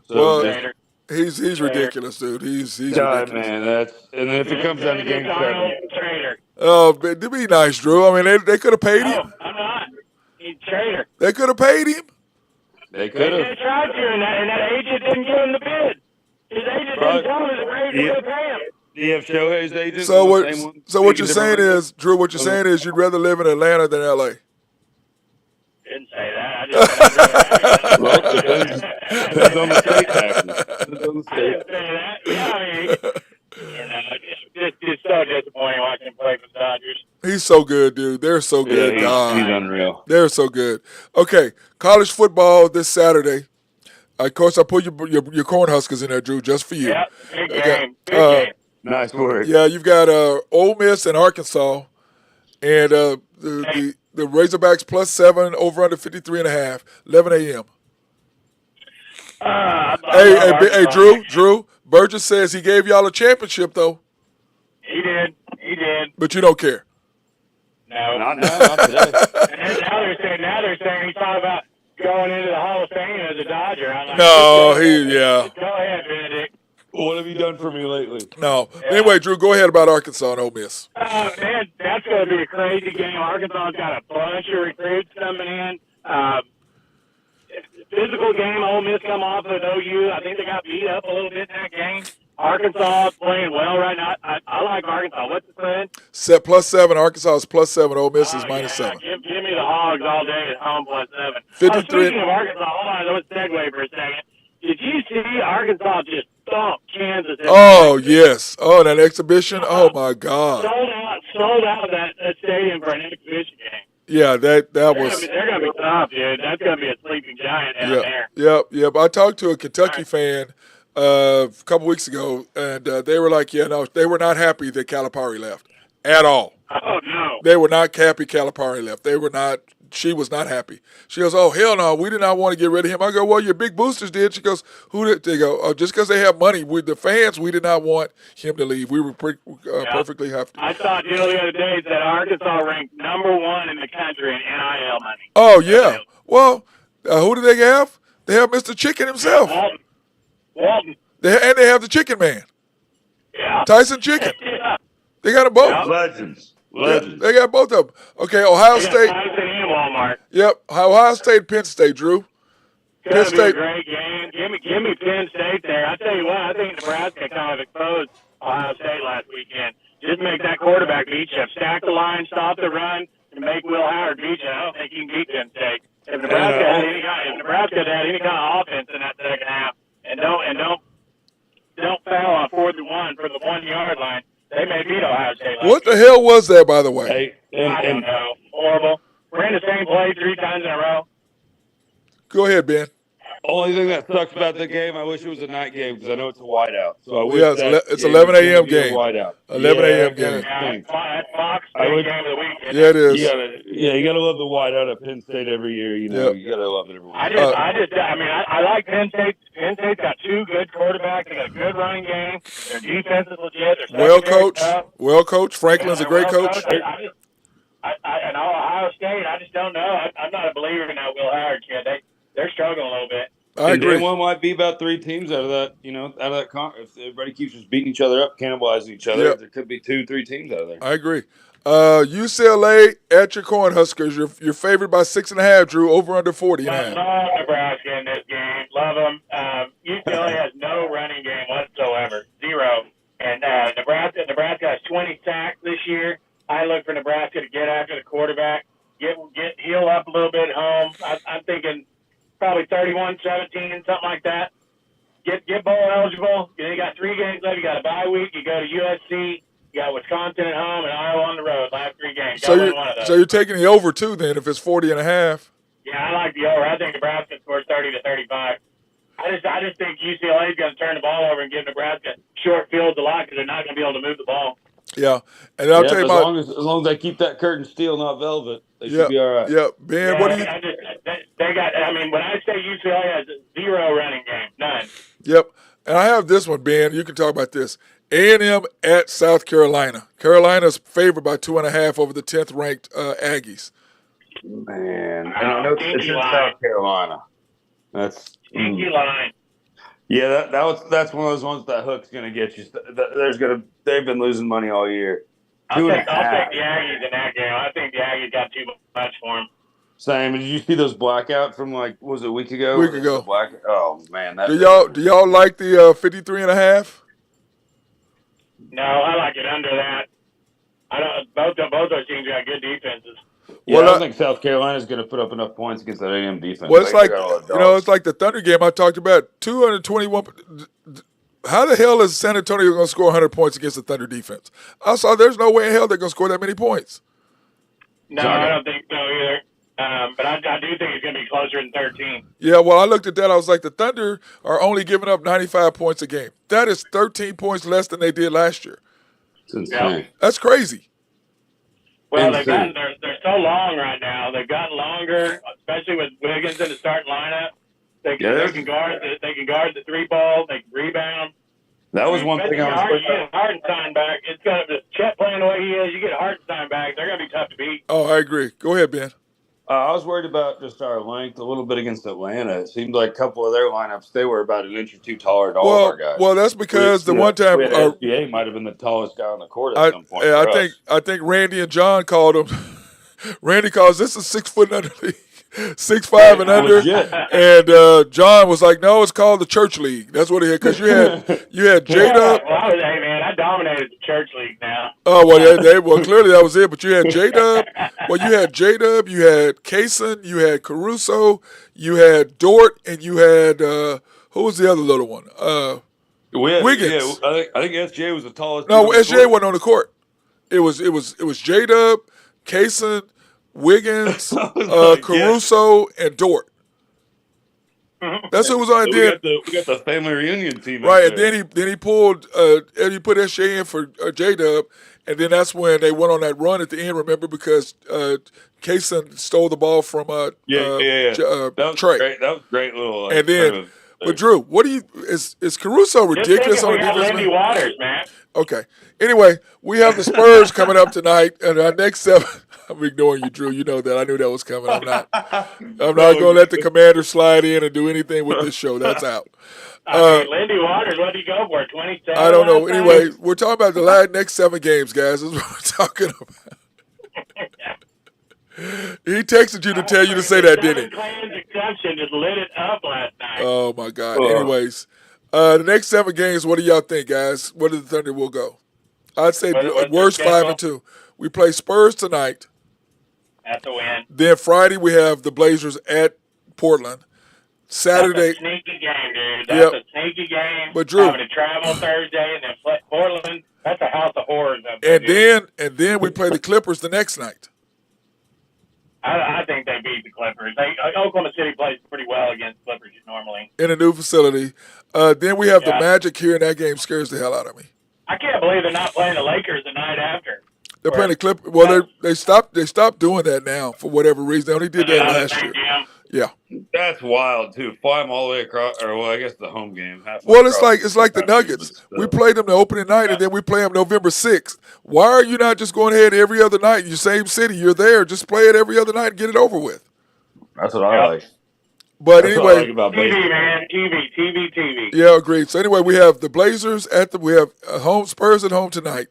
So he's ridiculous, dude. He's ridiculous. Man, and then if it comes down to Game 7, oh, to be nice, Drew. I mean, they could have paid him. No, I'm not. He's a traitor. They could have paid him. They could have. They tried to, and that agent didn't give him the bid. His agent didn't tell him the Braves were going to pay him. Do you have Shohei's agent? So what you're saying is, Drew, what you're saying is you'd rather live in Atlanta than L.A. Didn't say that. I just Well, depends on the state taxes. Depends on the I state. didn't say that. Yeah, I mean, it's so disappointing watching him play for the Dodgers. He's so good, dude. They're so good. He's unreal. They're so good. Okay, college football this Saturday. Of course, I put your Cornhuskers in there, Drew, just for you. Yeah, big game. Big game. Nice work. Yeah, you've got Ole Miss and Arkansas, and the Razorbacks +7 over under 53.5, 11 a.m. Hey, Drew. Burgess says he gave y'all a championship though. He did. But you don't care. No, not today. And now they're saying he thought about going into the Hall of Fame as a Dodger. I'm like, No, Go ahead, Benedict. What have you done for me lately? No. Yeah. Anyway, Drew, go ahead about Arkansas and Ole Miss. Man, that's going to be a crazy game. Arkansas's got a bunch of recruits coming in. Physical game. Ole Miss come off of OU. I think they got beat up a little bit in that game. Arkansas is playing well right now. I like Arkansas. What's the spread? Set +7. Arkansas is +7. Ole Miss is -7. Give me the Hogs all day at home +7. 53. Speaking of Arkansas, hold on. Let's segue for a second. Did you see Arkansas just thump Kansas? Oh, yes. Oh, that exhibition. Oh, my God. Sold out that stadium for an exhibition game. Yeah, that was. They're going to be tough, dude. That's going to be a sleeping giant down there. Yep. I talked to a Kentucky fan a couple weeks ago, and they were like, they were not happy that Calipari left at all. Oh, no. They were not happy Calipari left. She was not happy. She goes, oh, hell no, we did not want to get rid of him. I go, well, your big boosters did. She goes, who did? They go, oh, just because they have money. With the fans, we did not want him to leave. We were perfectly happy. I saw a deal the other day that Arkansas ranked #1 in the country in NIL money. Oh, yeah. Well, who do they have? They have Mr. Chicken himself. Walton. They have the Chicken Man. Yeah. Tyson Chicken. Yeah. They got them both. Yeah. Legends. They got both of them. Okay, Ohio State. Tyson and Walmart. Yep, Ohio State, Penn State, Drew. Penn State. Be a great game. Give me Penn State there. I tell you what, I think Nebraska kind of exposed Ohio State last weekend. Just make that quarterback beat you. Stack the line, stop the run, and make Will Howard beat you. I don't think you can beat Penn State. If Nebraska had any kind of offense in that second half, and don't foul on 4th and 1 for the 1 yard line, they may beat Ohio State. What the hell was that, by the way? I don't know. Horrible. We're in the same play 3 times in a row. Go ahead, Ben. Only thing that sucks about the game, I wish it was a night game because I know it's a whiteout. So I wish it's 11 a.m. game. 11 a.m. game. Fox game of the week. Yeah, it is. You gotta love the whiteout at Penn State every year. You gotta love it every week. I like Penn State. Penn State's got 2 good quarterbacks. They got a good running game. Their defense is legit. Well coached. Franklin's a great coach. And Ohio State, I just don't know. I'm not a believer in that Will Howard kid. They're struggling a little bit. I And day agree. one might be about 3 teams out of that, out of that if everybody keeps just beating each other up, cannibalizing each other, Yep. there could be 2-3 teams out of there. I agree. UCLA at your Cornhuskers. You're favored by 6.5. Drew, over under 40.5. Love Nebraska in this game. Love them. UCLA has no running game whatsoever, 0. And Nebraska has 20 sacks this year. I look for Nebraska to get after the quarterback, heal up a little bit at home. I'm thinking probably 31-17, something like that. Get bowl eligible. You got 3 games left. You got a bye week. You go to USC. You got Wisconsin at home and Iowa on the road. Last 3 games. So you're taking the over too then if it's 40.5. Yeah, I like the over. I think Nebraska scores 30 to 35. I just think UCLA is going to turn the ball over and give Nebraska short fields a lot because they're not going to be able to move the ball. Yeah, and I'll tell you about as long as they keep that curtain steel, not velvet, they yeah, should be all right. Yeah, Ben, what do you? They got. I mean, when I say UCLA has 0 running game, none. Yep, and I have this one, Ben. You can talk about this. A&M at South Carolina. Carolina's favored by 2.5 over the 10th ranked Aggies. Man, I know it's in South Carolina. That's stinky line. Yeah, that's one of those ones that hook's going to get you. They've been losing money all year. I'll take the Aggies in that game. I think the Aggies got too much for them. Same. Did you see those blackout from was it a week ago? Oh man, do y'all like the 53.5? No, I like it under that. I don't. Both those teams got good defenses. Yeah, I don't think South Carolina's going to put up enough points against that A&M defense. Well, it's it's like the Thunder game I talked about. 221. How the hell is San Antonio going to score 100 points against the Thunder defense? I saw there's no way in hell they're going to score that many points. No, I don't think so either. But I do think it's going to be closer than 13. Yeah, well, I looked at that. I was like, the Thunder are only giving up 95 points a game. That is 13 points less than they did last year. It's insane. Yeah. That's crazy. Well, they're so long right now. They've gotten longer, especially with Wiggins in the starting lineup. They can guard the 3 ball. They can rebound. That was one thing I was. You get Hartenstein back. It's got Chet playing the way he is. You get Hartenstein back. They're going to be tough to beat. Oh, I agree. Go ahead, Ben. I was worried about just our length a little bit against Atlanta. It seemed like a couple of their lineups, they were about an inch or 2 taller than all of our guys. Well, that's because one time SBA might have been the tallest guy on the court at some point. Yeah, I think Randy and John called him. Randy calls this a 6 foot under league, 6'5" and under. And John was like, no, it's called the Church League. That's what he had because you had J-Dub. Well, hey man, I dominated the Church League now. Oh well, clearly that was it. But you had J-Dub. Well, you had J-Dub. You had Kaysen. You had Caruso. You had Dort, and you had who was the other little one? Wiggins. Yeah, I think SJ was the tallest. No, SJ wasn't on the court. It was J-Dub, Kaysen, Wiggins, Caruso, and Dort. That's who was on it. We got the family reunion team, right? And then he pulled and he put SJ in for J-Dub, and then that's when they went on that run at the end. Remember, because Kaysen stole the ball from that was Trey. Great. That was great little. And then, but Drew, what do you is Caruso ridiculous on defense? Lindy Waters, man. Okay. Anyway, we have the Spurs coming up tonight, and our next 7. I'm ignoring you, Drew. You know that. I knew that was coming. I'm not going to let the commander slide in and do anything with this show. That's out. Lindy Waters, what did he go for? 27? I don't know. Anyway, we're talking about the next 7 games, guys. That's what we're talking about. He texted you to tell you to say that, didn't he? Clans exception just lit it up last night. Oh, my God. Anyways, the next 7 games, what do y'all think, guys? Where did the Thunder will go? I'd say worst 5-2. We play Spurs tonight. That's a win. Then Friday we have the Blazers at Portland. Saturday. That's a sneaky game, dude. That's a sneaky game. But Drew, having to travel Thursday and then play Portland. That's a house of horrors. And then we play the Clippers the next night. I think they beat the Clippers. Oklahoma City plays pretty well against Clippers normally. In a new facility. Then we have the Magic here, and that game scares the hell out of me. I can't believe they're not playing the Lakers the night after. They're playing the Clippers. Well, they stopped doing that now for whatever reason. They only did that last year. Yeah. That's wild too. Fly them all the way across, or well, I guess the home game halfway Well, across it's like the country, but Nuggets. We still. played them the opening night, and then we play them November 6th. Why are you not just going ahead every other night? You same city, you're there. Just play it every other night and get it over with. That's what I Yep. like. But That's what I anyway, like about TV, baseball. man. TV. yeah, agreed. So anyway, we have the Blazers we have home Spurs at home tonight,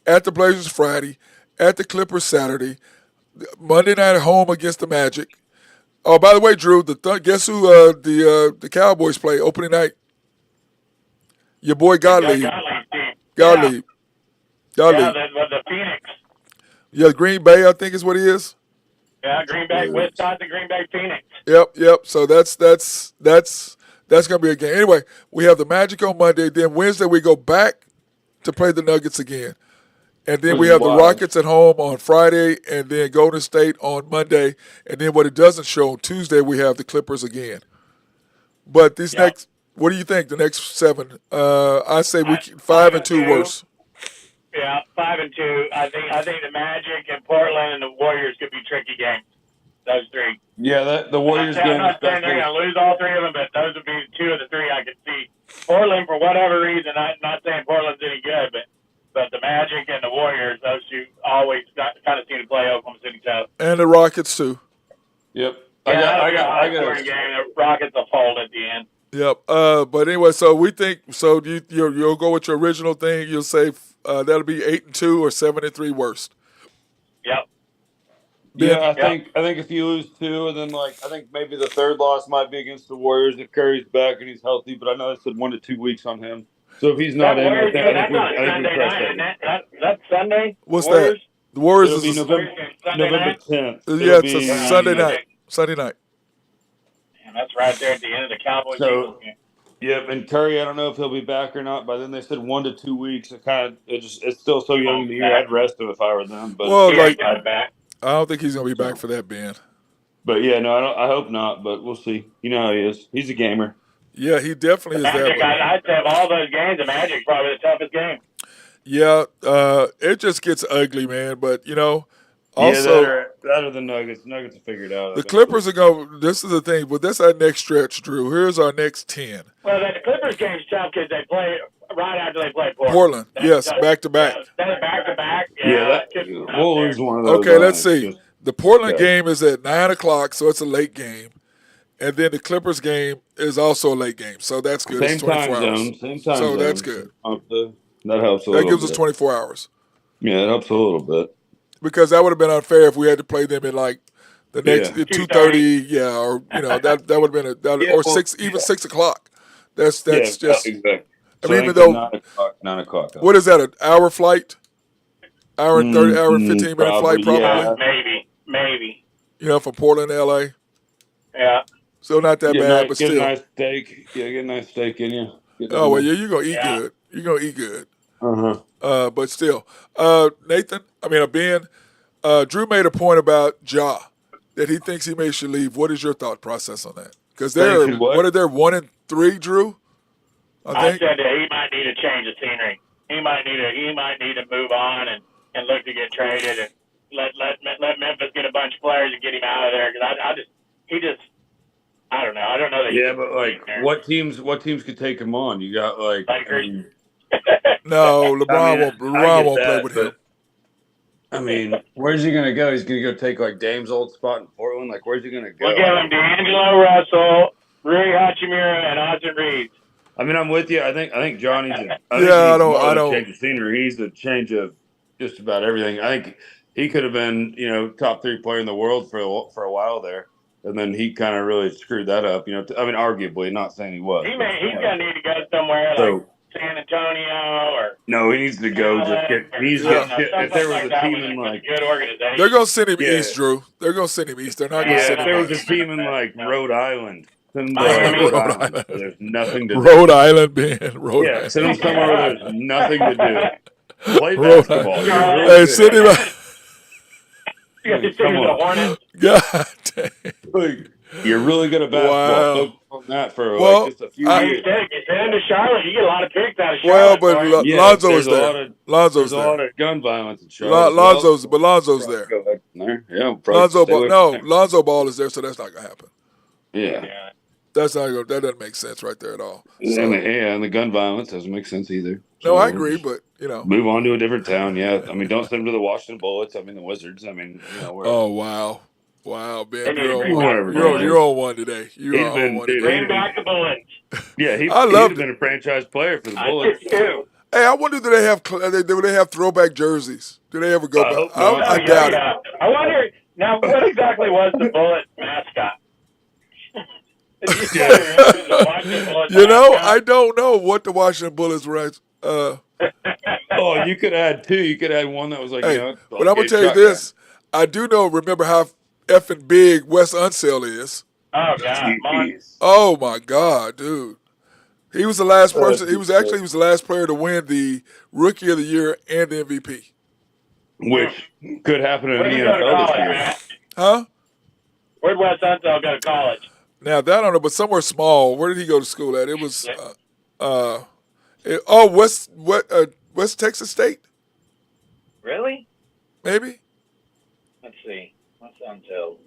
at the Blazers Friday, at the Clippers Saturday, Monday night at home against the Magic. Oh, by the way, Drew, guess who the Cowboys play opening night? Your boy Gottlieb. Gottlieb team. Gottlieb. Yeah, Gottlieb. the Phoenix. Yeah, Green Bay, I think is what he is. Yeah, Green Bay, Wisconsin, Green Bay, Phoenix. Yep. So that's gonna be a game. Anyway, we have the Magic on Monday. Then Wednesday we go back to play the Nuggets again, and then we Which is have the wild. Rockets at home on Friday, and then Golden State on Monday, and then what it doesn't show on Tuesday we have the Clippers again. But these next, what do you think? The next 7? I say 5-2 worse. Yeah, 5-2. I think the Magic and Portland and the Warriors could be tricky games. Those three. Yeah, the Warriors I'm game. not saying they're going to lose all three of them, but those would be 2 of the 3 I could see. Portland, for whatever reason, I'm not saying Portland's any good, but the Magic and the Warriors, those 2 always kind of seem to play Oklahoma City tough. And the Rockets too. Yep. Yeah, I got a game. The Rockets will fold at the end. Yep. But anyway, so we think so. You'll go with your original thing. You'll say that'll be 8-2 or 7-3 worst. Yep. Yeah, I think if you lose 2, and then I think maybe the third loss might be against the Warriors if Curry's back and he's healthy. But I know they said 1 to 2 weeks on him. So if he's not in, I think we press that. That's Sunday. What's Warriors? that? The Warriors It'll be is November 10th. yeah, it's a Sunday night. Sunday night. And that's right there at the end of the Cowboys. So, yep, and Curry, I don't know if he'll be back or not. But then they said 1 to 2 weeks. It's still so young in the year. I'd rest him if I were them. But well, back. I don't think he's gonna be back for that, Ben. But yeah, no, I hope not. But we'll see. You know how he is. He's a gamer. Yeah, he definitely is Magic, that. I'd say of all those games, the Magic's probably the toughest game. Yeah, it just gets ugly, man. But also that or the Nuggets. The Nuggets will figure it out. the Clippers are going. This is the thing, but that's our next stretch, Drew. Here's our next 10. Well, the Clippers game's tough because they play right after they play Portland. Portland, yes, back to back. Back to back. Yeah, we'll lose one of those. Okay, let's see. Just, the Portland game is at 9:00, so it's a late game, and then the Clippers game is also a late game, so that's good. Same it's 24 time hours. zone. Same time so zone. that's good. That helps a That little gives bit. us 24 hours. Yeah, it helps a little bit. Because that would have been unfair if we had to play them in like the next 2:30, or that would have been or 6 o'clock. That's just exactly. I So mean, even though 9 o'clock. what is that, an hour flight? Hour and 15-minute flight, probably. Yeah. Maybe. From Portland to LA. Yeah. So not that bad, but get still. a nice steak. Yeah, get a nice steak in you. Oh well, yeah, you're gonna eat good. You're gonna eat good. But still, Ben, Drew made a point about Ja, that he thinks he should leave. What is your thought process on that? Because they're 1-3, Drew. I said that he might need a change of scenery. He might need to move on and look to get traded and let Memphis get a bunch of players and get him out of there. Because I don't know. I don't know that. Yeah, but what teams could take him on? You got Lakers. No, LeBron won't play with him. I mean, where's he going to go? He's going to go take Dame's old spot in Portland. Where's he going to go? We'll give him D'Angelo Russell, Rui Hachimura, and Austin Reeves. I mean, I'm with you. I think Johnny's. I don't change of scenery. He's a change of just about everything. I think he could have been, top 3 player in the world for a while there, and then he kind of really screwed that up. Arguably, not saying he was. He's gonna need to go somewhere like San Antonio or. No, he needs to go. If there was a team in good organization, they're gonna send him east, Drew. They're gonna send him east. They're not gonna send him east. If there was a team in Rhode Island. Rhode Island. There's nothing to do. Rhode Island, Ben. Rhode Island. Send him somewhere where there's nothing to do. Play basketball. Hey, send him out. Come on. God dang. You're really good at basketball. Focus on that for just a few years. You send him to Charlotte, you get a lot of picks out of Well, Charlotte. but Lonzo is there. Lonzo's there. There's a lot of gun violence in Charlotte. Lonzo's there. Yeah, Lonzo Ball is there, so that's not gonna happen. Yeah. That's not gonna, that doesn't make sense right there at all. So And the gun violence doesn't make sense either. no, So I agree, but move on to a different town. Yeah, I mean, don't send him to the Washington Bullets. I mean, the Wizards. I mean, wherever. oh wow, Ben, They need to bring back the you're Bullets. on one today. You are on one today. Bring back the Bullets. Yeah, I he'd loved have it. been a franchise player for the I Bullets. did too. Hey, I wonder do they have throwback jerseys? Do they ever go I back? hope not. I doubt it. I wonder now what exactly was the Bullet mascot? I don't know what the Washington Bullets were. Oh, you could add two. You could add one that was like, Hey, but I'm gonna gauge tell you shotgun. this: I do know. Remember how effing big Wes Unseld is? Oh God, Jeez. Oh my God, dude! He was the last person. He was the last player to win the Rookie of the Year and the MVP. Which could happen in where the did he go to NFL this college, year. Matt? Huh? Where'd Wes Unseld go to college? Now that I don't know, but somewhere small. Where did he go to school at? It was West Texas State, Really? maybe. Let's see. Wes Unseld.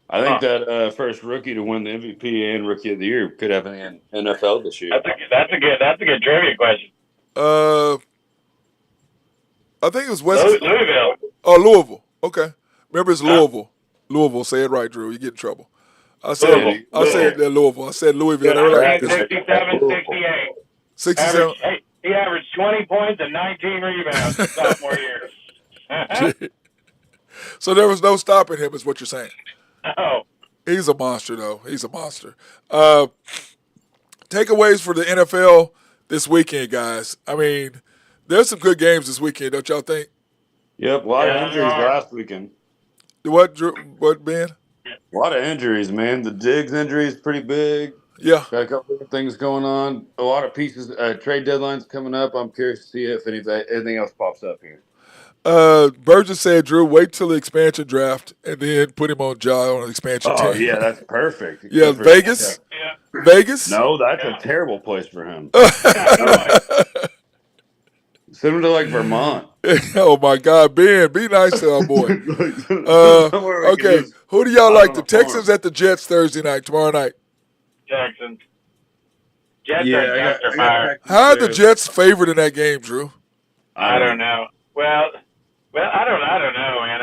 I think that first rookie to win the MVP and Rookie of the Year could happen in NFL this year. That's a good trivia question. I think it was West. Louisville. Oh, Louisville. Okay. Remember, it's Louisville. Louisville. Say it right, Drew. You get in trouble. I said Louisville. I said Louisville. They were like 67, 68. 67. He averaged 20 points and 19 rebounds his sophomore year. So there was no stopping him, is what you're saying. Oh. He's a monster, though. He's a monster. Takeaways for the NFL this weekend, guys. I mean, there's some good games this weekend, don't y'all think? Yep, a lot of injuries last weekend. What, Drew? What, Ben? A lot of injuries, man. The Diggs injury is pretty big. Yeah. Got a couple of things going on. A lot of pieces. Trade deadlines coming up. I'm curious to see if anything else pops up here. Burgess said, Drew, wait till the expansion draft and then put him on an expansion team. Oh, yeah, that's perfect. Yeah, Vegas? Yeah. Vegas? No, that's a terrible place for him. Send him to, like, Vermont. Oh, my God. Ben, be nice to our boy. Okay, who do y'all like? The Texans at the Jets tomorrow night? Texans. Jets are fire. How are the Jets favored in that game, Drew? I don't know. Well, I don't know, man.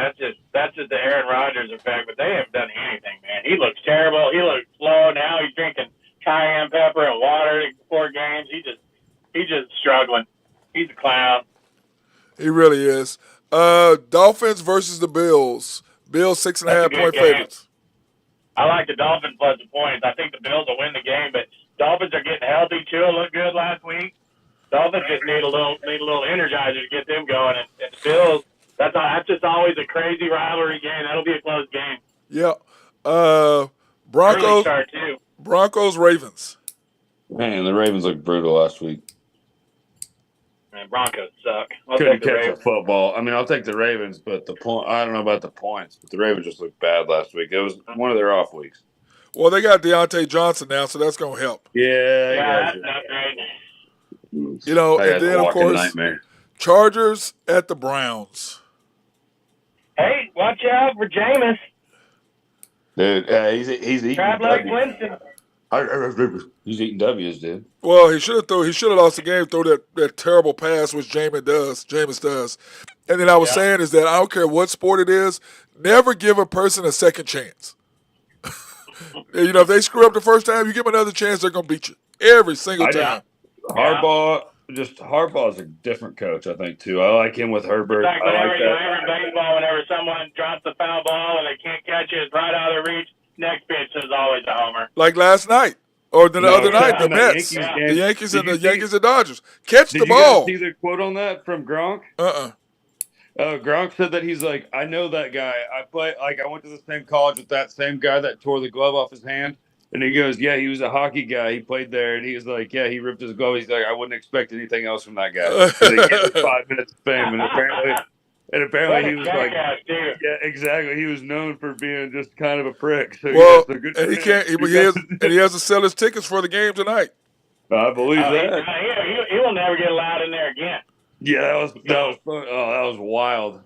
That's just the Aaron Rodgers effect. But they haven't done anything, man. He looks terrible. He looks slow. Now he's drinking cayenne pepper and water before games. He's just struggling. He's a clown. He really is. Dolphins versus the Bills. Bills 6.5 point favorites. I like the Dolphins plus the points. I think the Bills will win the game, but Dolphins are getting healthy. Tua looked good last week. Dolphins just need a little energizer to get them going, and the Bills. That's just always a crazy rivalry game. That'll be a close game. Yeah. Early start too. Broncos Ravens. Man, the Ravens looked brutal last week. Man, Broncos suck. Couldn't catch a football. I mean, I'll take the Ravens, but I don't know about the points, but the Ravens just looked bad last week. It was one of their off weeks. Well, they got Deontay Johnson now, so that's going to help. Yeah, that's not great. And then, of course, nightmare. Chargers at the Browns. Hey, watch out for Jameis. Dude, he's eating Crab leg W's. Winston. He's eating W's, dude. Well, he should have lost the game, throw that terrible pass, which Jameis does. And then I was saying is that I don't care what sport it is, never give a person a second chance. If they screw up the first time, you give them another chance, they're going to beat you every single time. Harbaugh's a different coach, I think, too. I like him with Herbert. Like whenever someone drops a foul ball and they can't catch it, it's right out of their reach, next pitch is always a homer. Like last night. Or the other night, the Mets. The Yankees and Dodgers. Catch the ball. Did you guys see the quote on that from Gronk? Gronk said that he's like, I know that guy. I went to the same college with that same guy that tore the glove off his hand. And he goes, yeah, he was a hockey guy. He played there. And he was like, yeah, he ripped his glove. He's like, I wouldn't expect anything else from that guy. They gave him 5 minutes of fame. And apparently he was like, yeah, exactly. He was known for being just kind of a prick. So he has to sell his tickets for the game tonight. I believe that. He will never get allowed in there again. Yeah, that was fun. Oh, that was wild.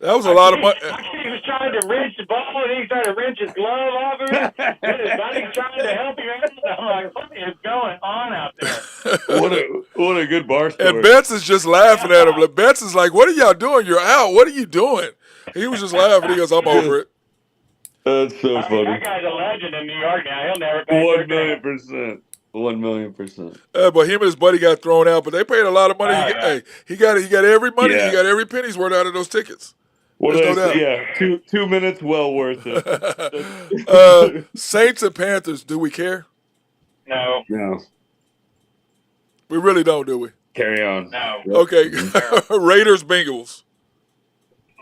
That was a lot of money. He was trying to wrench the ball, and he started to wrench his glove off of him. Then his buddy's trying to help him out. I'm like, what is going on out there? What a good bar story. And Betts is just laughing at him. Betts is like, what are y'all doing? You're out. What are you doing? He was just laughing. He goes, I'm over it. That's so funny. That guy's a legend in New York now. He'll never pay 1,000,000%. 1,000,000%. But him and his buddy got thrown out, but they paid a lot of money. Hey, he got every money. Yeah. He got every penny's worth out of those tickets. What There's did no I say? doubt. Yeah, 2 minutes, well worth it. Saints and Panthers, do we care? No. No. We really don't, do we? Carry on. No. Okay. Raiders, Bengals.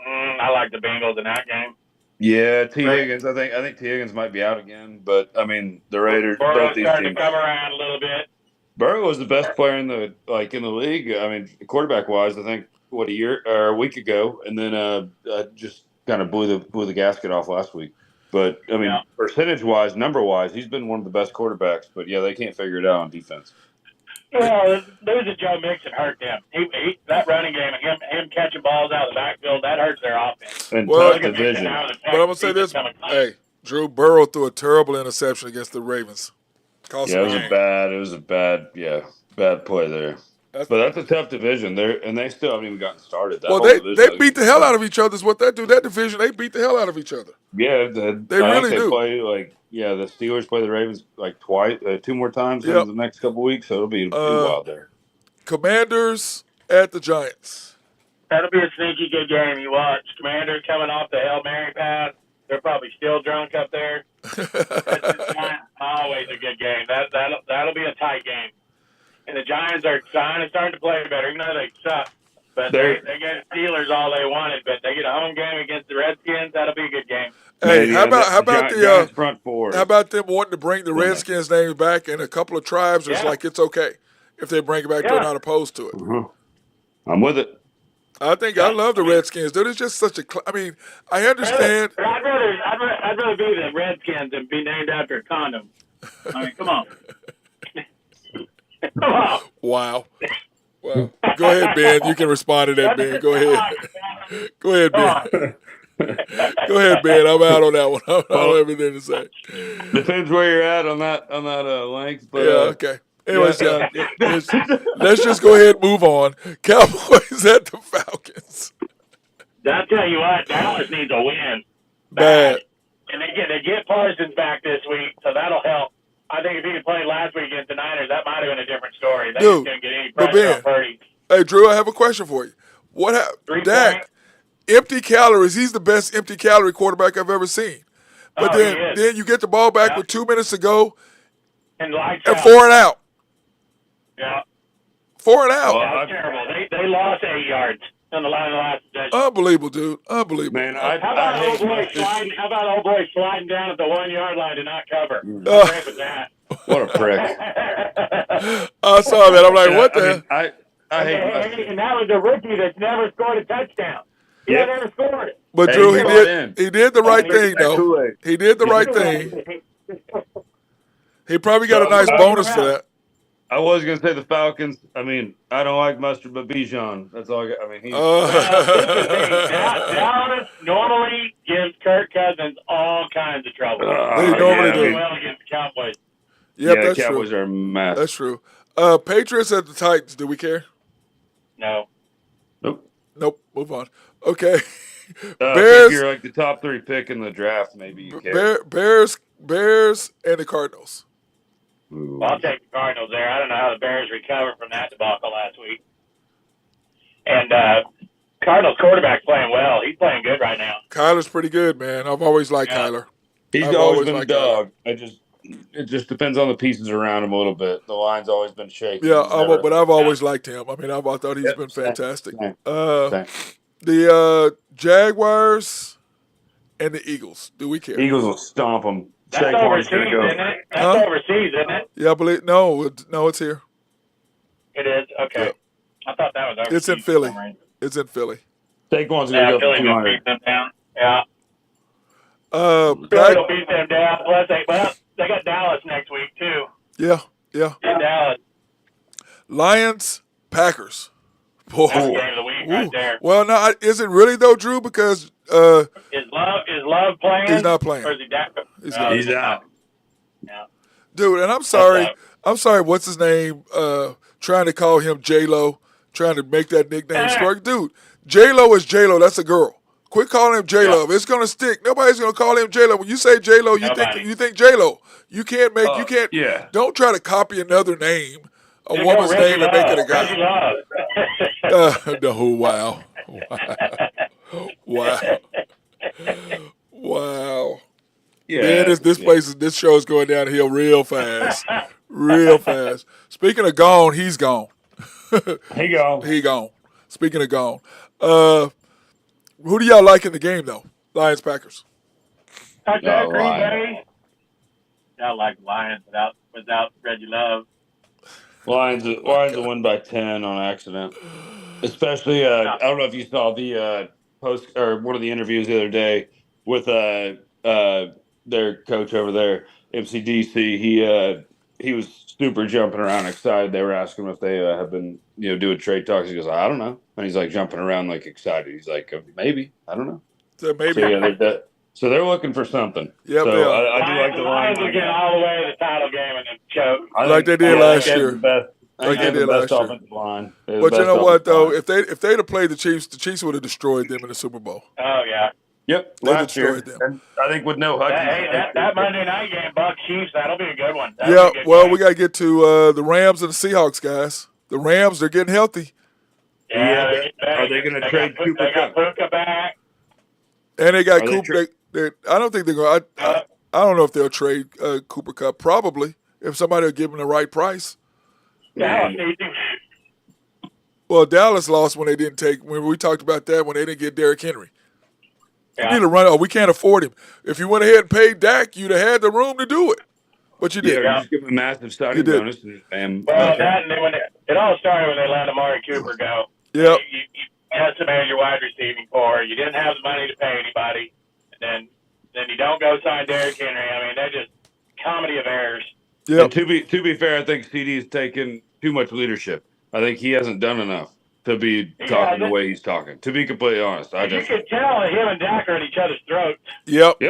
I like the Bengals in that game. Yeah, T. Higgins. I think T. Higgins might be out again, but I mean the Raiders. Burrow's Both these starting teams. to come around a little bit. Burrow was the best player in the league. I mean, quarterback wise, I think a week ago, and then just kind of blew the gasket off last week. But I mean, percentage wise, number wise, he's been one of the best quarterbacks. But yeah, they can't figure it out on defense. Well, losing Joe Mixon hurt them. That running game and him catching balls out of the backfield, that hurts their offense. And Well, tough division. But I'm gonna say this: hey, Drew Burrow threw a terrible interception against the Ravens. Yeah, it was a bad play there. But that's a tough division. They still haven't even gotten started. Well, they beat the hell out of each other. Is what they do. That division, they beat the hell out of each other. Yeah, they really do. Play the Steelers play the Ravens like twice, 2 more times in the next couple weeks. So it'll be wild there. Commanders at the Giants. That'll be a sneaky good game. You watch Commanders coming off the Hail Mary pass. They're probably still drunk up there. That's always a good game. That'll be a tight game. And the Giants are starting to play better, even though they suck. But they get Steelers all they wanted, but they get a home game against the Redskins. That'll be a good game. Hey, how about the front four? How about them wanting to bring the Redskins names back and a couple of tribes? It's like it's okay if they bring it back. They're not opposed to it. I'm with it. I love the Redskins, dude. It's just such a. I mean, I understand. I'd rather be the Redskins than be named after a condom. I mean, come on. Come on. Wow. Go ahead, Ben. You can respond to that, Ben. Go ahead. Go ahead, Ben. Go ahead, Ben. I'm out on that one. I don't have anything to say. Depends where you're at on that length. But, okay. Anyways, let's just go ahead and move on. Cowboys at the Falcons. I'll tell you what, Dallas needs a win. Bad. And they get Parsons back this week, so that'll help. I think if he had played last week against the Niners, that might have been a different story. They just didn't get any pressure on Purdy. Hey, Drew, I have a question for you. What happened? Dak, empty calories. He's the best empty calorie quarterback I've ever seen. But then you get the ball back with 2 minutes to go and 4 and out. Yeah. 4 and out. Well, that's terrible. They lost 8 yards on the line of the last possession. Unbelievable, dude. Unbelievable. Man, how about old boy sliding down at the 1 yard line to not cover? With that. What a prick. I saw that. I'm like, what the hell? I hate and that was a rookie that's never scored a touchdown. He never scored it. But Drew, he did the right thing, though. He did the right thing. He probably got a nice bonus for that. I was going to say the Falcons. I mean, I don't like mustard, but Bijan. That's all I got. I mean, he's. Dallas normally gives Kirk Cousins all kinds of trouble. They normally do. Well against the Cowboys. Yep, yeah, that's the Cowboys true. are a mess. That's true. Patriots at the Titans. Do we care? No. Nope. Move on. Okay. Bears. If you're like the top 3 pick in the draft, maybe you care. Bears, and the Cardinals. Well, I'll take the Cardinals there. I don't know how the Bears recovered from that debacle last week. And Cardinals quarterback playing well. He's playing good right now. Kyler's pretty good, man. I've always liked Kyler. He's always been a dog. It just depends on the pieces around him a little bit. The line's always been shaky. Yeah, but I've always liked him. I mean, I thought he's been fantastic. The Jaguars and the Eagles. Do we care? Eagles will stomp them. That's overseas, isn't it? That's overseas, isn't it? Yeah, I believe. No, it's here. It is? Okay. Yep. I thought that was overseas. It's in Philly. It's in Philly. Saquon's going to go for 200. Beat them down. Yeah. Philly will beat them down. Plus, they got Dallas next week, too. Yeah. In Dallas. Lions, Packers. Boy. That's the game of the week right there. Well, no, is it really, though, Drew? Because Is Love playing? He's not playing. Or is he down? He's gone. He's out. Yeah. Dude, and I'm sorry. What's his name? Trying to call him J-Lo, trying to make that nickname spark. Dude, J-Lo is J-Lo. That's a girl. Quit calling him J-Lo. It's gonna stick. Nobody's gonna call him J-Lo. When you say J-Lo, you think J-Lo. You can't make. You can't. Yeah. Don't try to copy another name, a You woman's go Reggie name, and make it a Love. guy. Reggie Love. No, wow, wow. Yeah. Man, this show is going downhill real fast, real fast. Speaking of gone, he's gone. He gone. He gone. Speaking of gone, who do y'all like in the game though? Lions, Packers. I said Green Lions. Bay. I like Lions without Reggie Love. Lions will win by 10 on accident. Especially, I don't know if you saw the post or one of the interviews the other day with their coach over there, MCDC. He was super jumping around, excited. They were asking him if they have been doing trade talks. He goes, I don't know, and he's like jumping around like excited. He's like, maybe, I don't know. So maybe. So yeah, so they're looking for something. Yep, so they are. I do like the Lions. Will get all the way to the title game and then choke. Like they did last year. Like they did last year. Offensive line. But you know what though? If they'd have played the Chiefs would have destroyed them in the Super Bowl. Oh yeah. Yep, they last year. destroyed them. And I think with no Hutchinson. That Monday night game, Bucs Chiefs, that'll be a good one. We got to get to the Rams and the Seahawks, guys. The Rams, they're getting healthy. Yeah. Are they going to trade Cooper They got Puka back. And they got Cooper. I don't think they're going. I don't know if they'll trade Cooper Kupp. Probably if somebody will give them the right price. Yeah. Well, Dallas lost when they didn't take. When we talked about that, when they didn't get Derrick Henry. Yeah. You need to run. Oh, we can't afford him. If you went ahead and paid Dak, you'd have had the room to do it. But you didn't. Yeah, just give him a massive signing bonus. And that and then it all started when they let Amari Cooper go. Yep. You decimated your wide receiving core. You didn't have the money to pay anybody, and then you don't go sign Derrick Henry. I mean, they're just comedy of errors. Yeah. To be fair, I think CD's taken too much leadership. I think he hasn't done enough to be talking the way he's talking. To be completely honest, you can tell him and Dak are at each other's throats. Yep.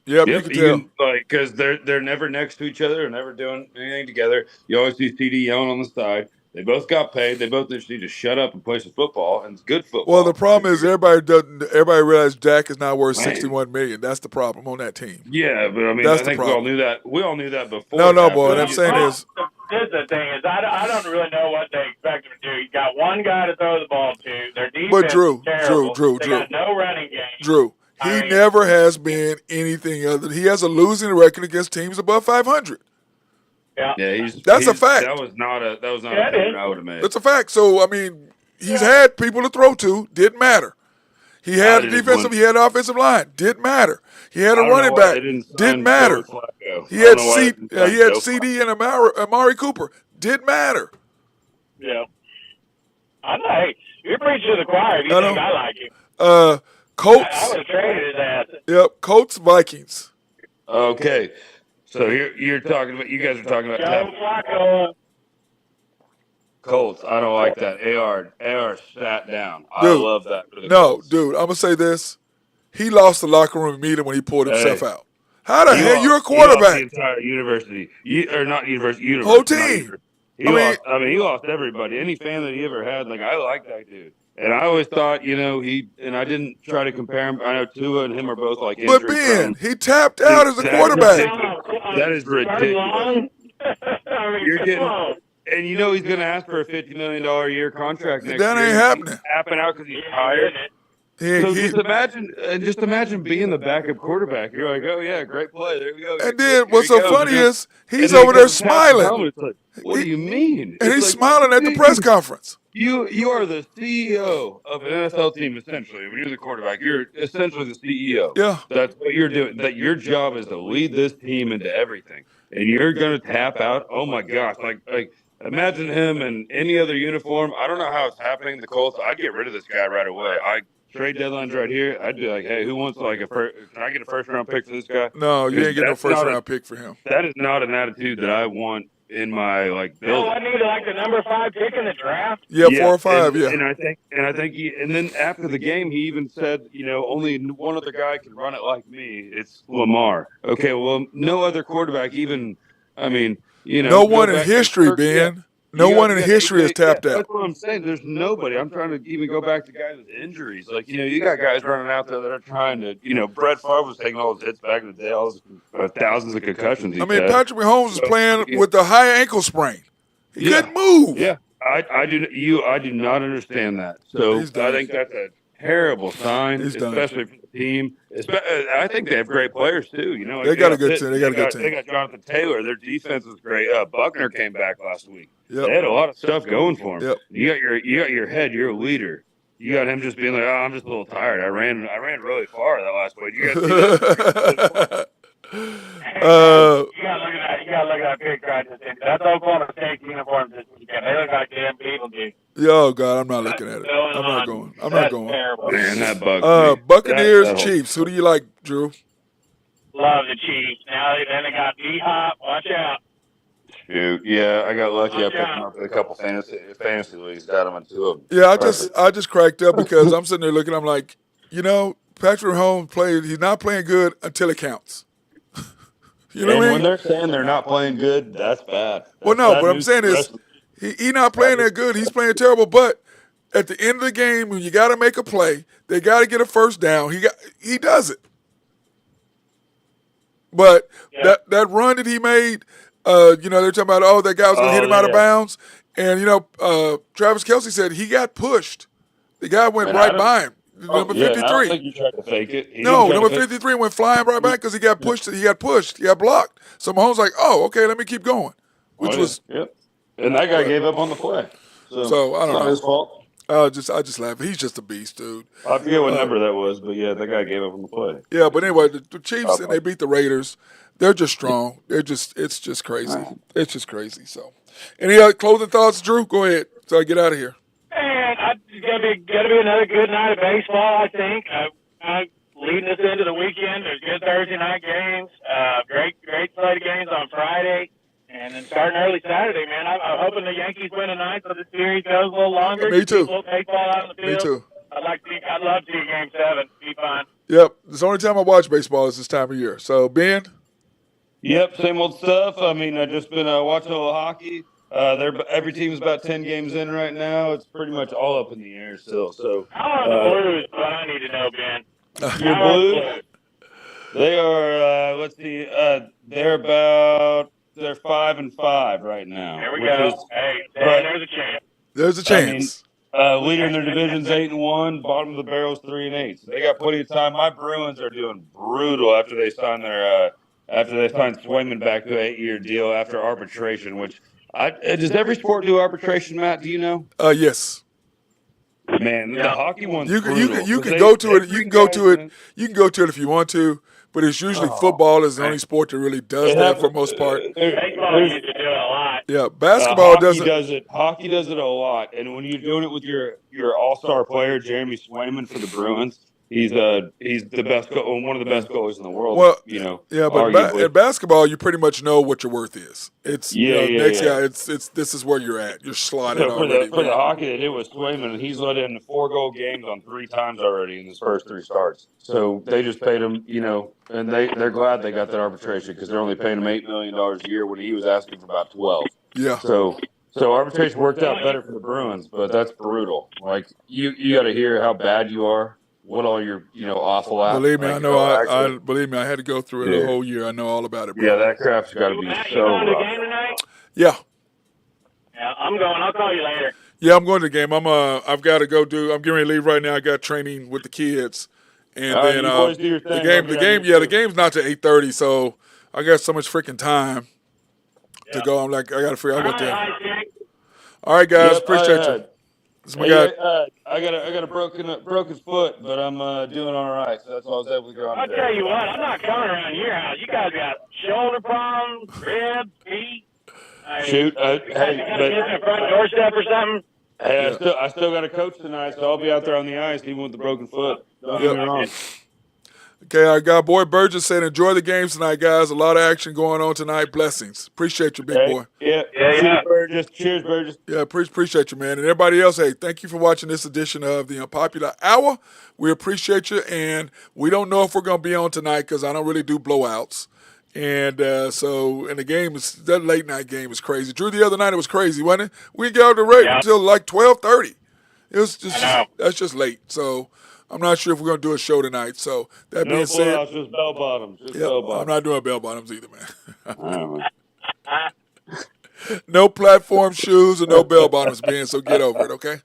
You can tell. Because they're never next to each other, or never doing anything together. You always see CD yelling on the side. They both got paid. They both just need to shut up and play some football, and it's good football. Well, the problem is everybody realizes Dak is not worth $61 million. That's the problem on that team. Yeah, but I mean, I think we all knew that. We all knew that before. No, boy. What I'm saying is, here's the thing: is I don't really know what they expect him to do. He's got one guy to throw the ball to. Their defense is terrible. They got no running game. Drew, he never has been anything other. He has a losing record against teams above 500. Yeah, that's a fact. That was not a comment I would have made. That's a fact. So I mean, he's had people to throw to. Didn't matter. He had a defensive. He had an offensive line. Didn't matter. He had a running back. Didn't matter. He had CD and Amari Cooper. Didn't matter. Yeah. I know. Hey, you're preaching to the choir if you think I like him. Colts. I would have traded his ass. Yep. Colts, Vikings. Okay. So you're talking about. You guys are talking about Joe Flacco. Colts. I don't like that. AR sat down. I love that. For the Colts. Dude. I'm gonna say this. He lost the locker room immediately when he pulled himself out. How the hell? You're a quarterback. He lost the entire university, or not university. Whole team. He lost everybody. Any fan that he ever had. Like, I like that dude. And I always thought, I didn't try to compare him. I know Tua and him are both like injury prone. He tapped out as a quarterback. That is ridiculous. You're getting, and he's going to ask for a $50 million a year contract next year. That ain't happening. Tapping out because he's tired. So just imagine being the backup quarterback. You're like, oh yeah, great play. There we go. And then what's so funny is he's over there smiling. Like, what do you mean? And he's smiling at the press conference. You are the CEO of an NFL team, essentially. When you're the quarterback, you're essentially the CEO. Yeah. That's what you're doing. That your job is to lead this team into everything. And you're going to tap out. Oh my gosh. Like imagine him in any other uniform. I don't know how it's happening. The Colts, I'd get rid of this guy right away. Trade deadline's right here. I'd be like, hey, who wants can I get a first round pick for this guy? No, you ain't getting no first round pick for him. That is not an attitude that I want in my No, building. wasn't he like the number 5 pick in the draft? Yeah, 4 or 5. and and then after the game he even said, only one other guy can run it like me. It's Lamar. Okay, well, no other quarterback even. I mean, No go one in back to history, Kirk. Yeah, Ben. No one in history has AJ. Yeah, tapped out. that's what I'm saying. There's nobody. I'm trying to even go back to guys with injuries. You got guys running out there that are trying to. Brett Favre was taking all his hits back in the day, all his thousands of concussions he's had. Patrick Mahomes is playing with a high ankle sprain. He couldn't move. Yeah, I do not understand that. So I think that's a terrible sign, especially for the team. I think they have great players too. They got a good team. They got a good They team. got Jonathan Taylor. Their defense is great. Buckner came back last week. Yep. They had a lot of stuff going for him. Yep. You got your head. You're a leader. You got him just being like, "Oh, I'm just a little tired. I ran really far that last week." You guys see that? You gotta look at that. You gotta look at that big guy. That's Oklahoma State uniforms this weekend. They look like damn people do. Oh God, I'm not looking at it. I'm not going. I'm not going. Terrible. Man, that bugs me. Buccaneers, Chiefs. Who do you like, Drew? Love the Chiefs. Now then they got D-Hop. Watch out. Shoot, yeah, I got lucky. I picked him up in a couple fantasy leagues. Got him in 2 of them. Yeah, I just cracked up because I'm sitting there looking. I'm like, Patrick Mahomes played. He's not playing good until it counts. You know what I mean? When they're saying they're not playing good, that's bad. Well, no, what I'm saying is he not playing that good. He's playing terrible. But at the end of the game, when you got to make a play, they got to get a first down. He does it. But that run that he made, they're talking about, that guy was going to hit him out of bounds. And, Travis Kelce said he got pushed. The guy went right by him. Number 53. I don't think he tried to fake it. Number 53 went flying right back because he got pushed. He got blocked. So Mahomes like, oh, okay, let me keep going. Which was. Yep. And that guy gave up on the play. So I don't know. Not his fault. I just laugh. He's just a beast, dude. I forget what number that was, but yeah, that guy gave up on the play. Yeah, but anyway, the Chiefs, and they beat the Raiders. They're just strong. It's just crazy. It's just crazy. So, any other closing thoughts, Drew? Go ahead. So I get out of here. And it's gonna be another good night of baseball. I think. Leading us into the weekend, there's good Thursday night games. Great slate of games on Friday, and then starting early Saturday. Man, I'm hoping the Yankees win tonight, so the series goes a little longer. Me too. Little baseball out in the field. Me too. I'd love to see Game 7. Be fun. Yep. It's the only time I watch baseball is this time of year. So Ben. Yep, same old stuff. I mean, I've just been watching a little hockey. Every team's about 10 games in right now. It's pretty much all up in the air still. So How are the Blues? What I need to know, Ben. Your Blues? They are. Let's see. They're 5-5 right now. There we go. There's a chance. There's a chance. Leader in their division's 8-1. Bottom of the barrel's 3-8. So they got plenty of time. My Bruins are doing brutal after they sign Swayman back to an 8-year deal after arbitration. Which does every sport do arbitration, Matt? Do you know? Yes. Man, the hockey one's you brutal. can go to it. You can go to it. You can go to it if you want to, but it's usually football is the only sport that really does that for the most part. Baseball used to do it a lot. Yeah, basketball does doesn't. it. Hockey does it a lot, and when you're doing it with your all-star player Jeremy Swayman for the Bruins, he's the best one of the best goalies in the world. Well, yeah, but in basketball, you pretty much know what your worth is. It's next yeah. guy. It's this is where you're at. You're slotted So for already. the hockey they did with Swayman, he's let in 4-goal games on 3 times already in his first 3 starts. So they just paid him, and they're glad they got that arbitration because they're only paying him $8 million a year when he was asking for about 12. Yeah. So arbitration worked out better for the Bruins, but that's brutal. Like you got to hear how bad you are. What all your awful at. Believe me, I know. Believe me, I had to go through it the whole year. I know all about it, bro. Yeah, that crap's got to be Matt, so you going to the rough. game tonight? Yeah. Yeah, I'm going. I'll call you later. Yeah, I'm going to the game. I've got to go I'm getting ready to leave right now. I got training with the kids, and then you boys do your thing. the game's not till 8:30, so I got so much freaking time to go. I'm like, I got to figure out what to. All right, guys, appreciate you. This is my guy. I got a broken foot, but I'm doing all right. So that's why I was able to go on. I'll tell you what, I'm not coming around your house. You guys got shoulder problems, ribs, feet. Shoot, hey, but front doorstep or something. Hey, I still got a coach tonight, so I'll be out there on the ice, even with the broken foot. Don't get me wrong. Okay, our guy Boy Burgess said, enjoy the games tonight, guys. A lot of action going on tonight. Blessings. Appreciate you, big boy. Yeah. Yeah. Burgess. Cheers, Burgess. Yeah, appreciate you, man. And everybody else, hey, thank you for watching this edition of the Unpopular Hour. We appreciate you, and we don't know if we're going to be on tonight because I don't really do blowouts. And and the game is that late night game is crazy. Drew, the other night it was crazy, wasn't it? We got out the rate Yeah. until like 12:30. It was just I know. that's just late. So I'm not sure if we're going to do a show tonight. So that No being said, blowouts, just bell bottoms. Just yep, bell I'm bottoms. not doing bell bottoms either, man. All right. No platform shoes and no bell bottoms, man. So get over it, okay?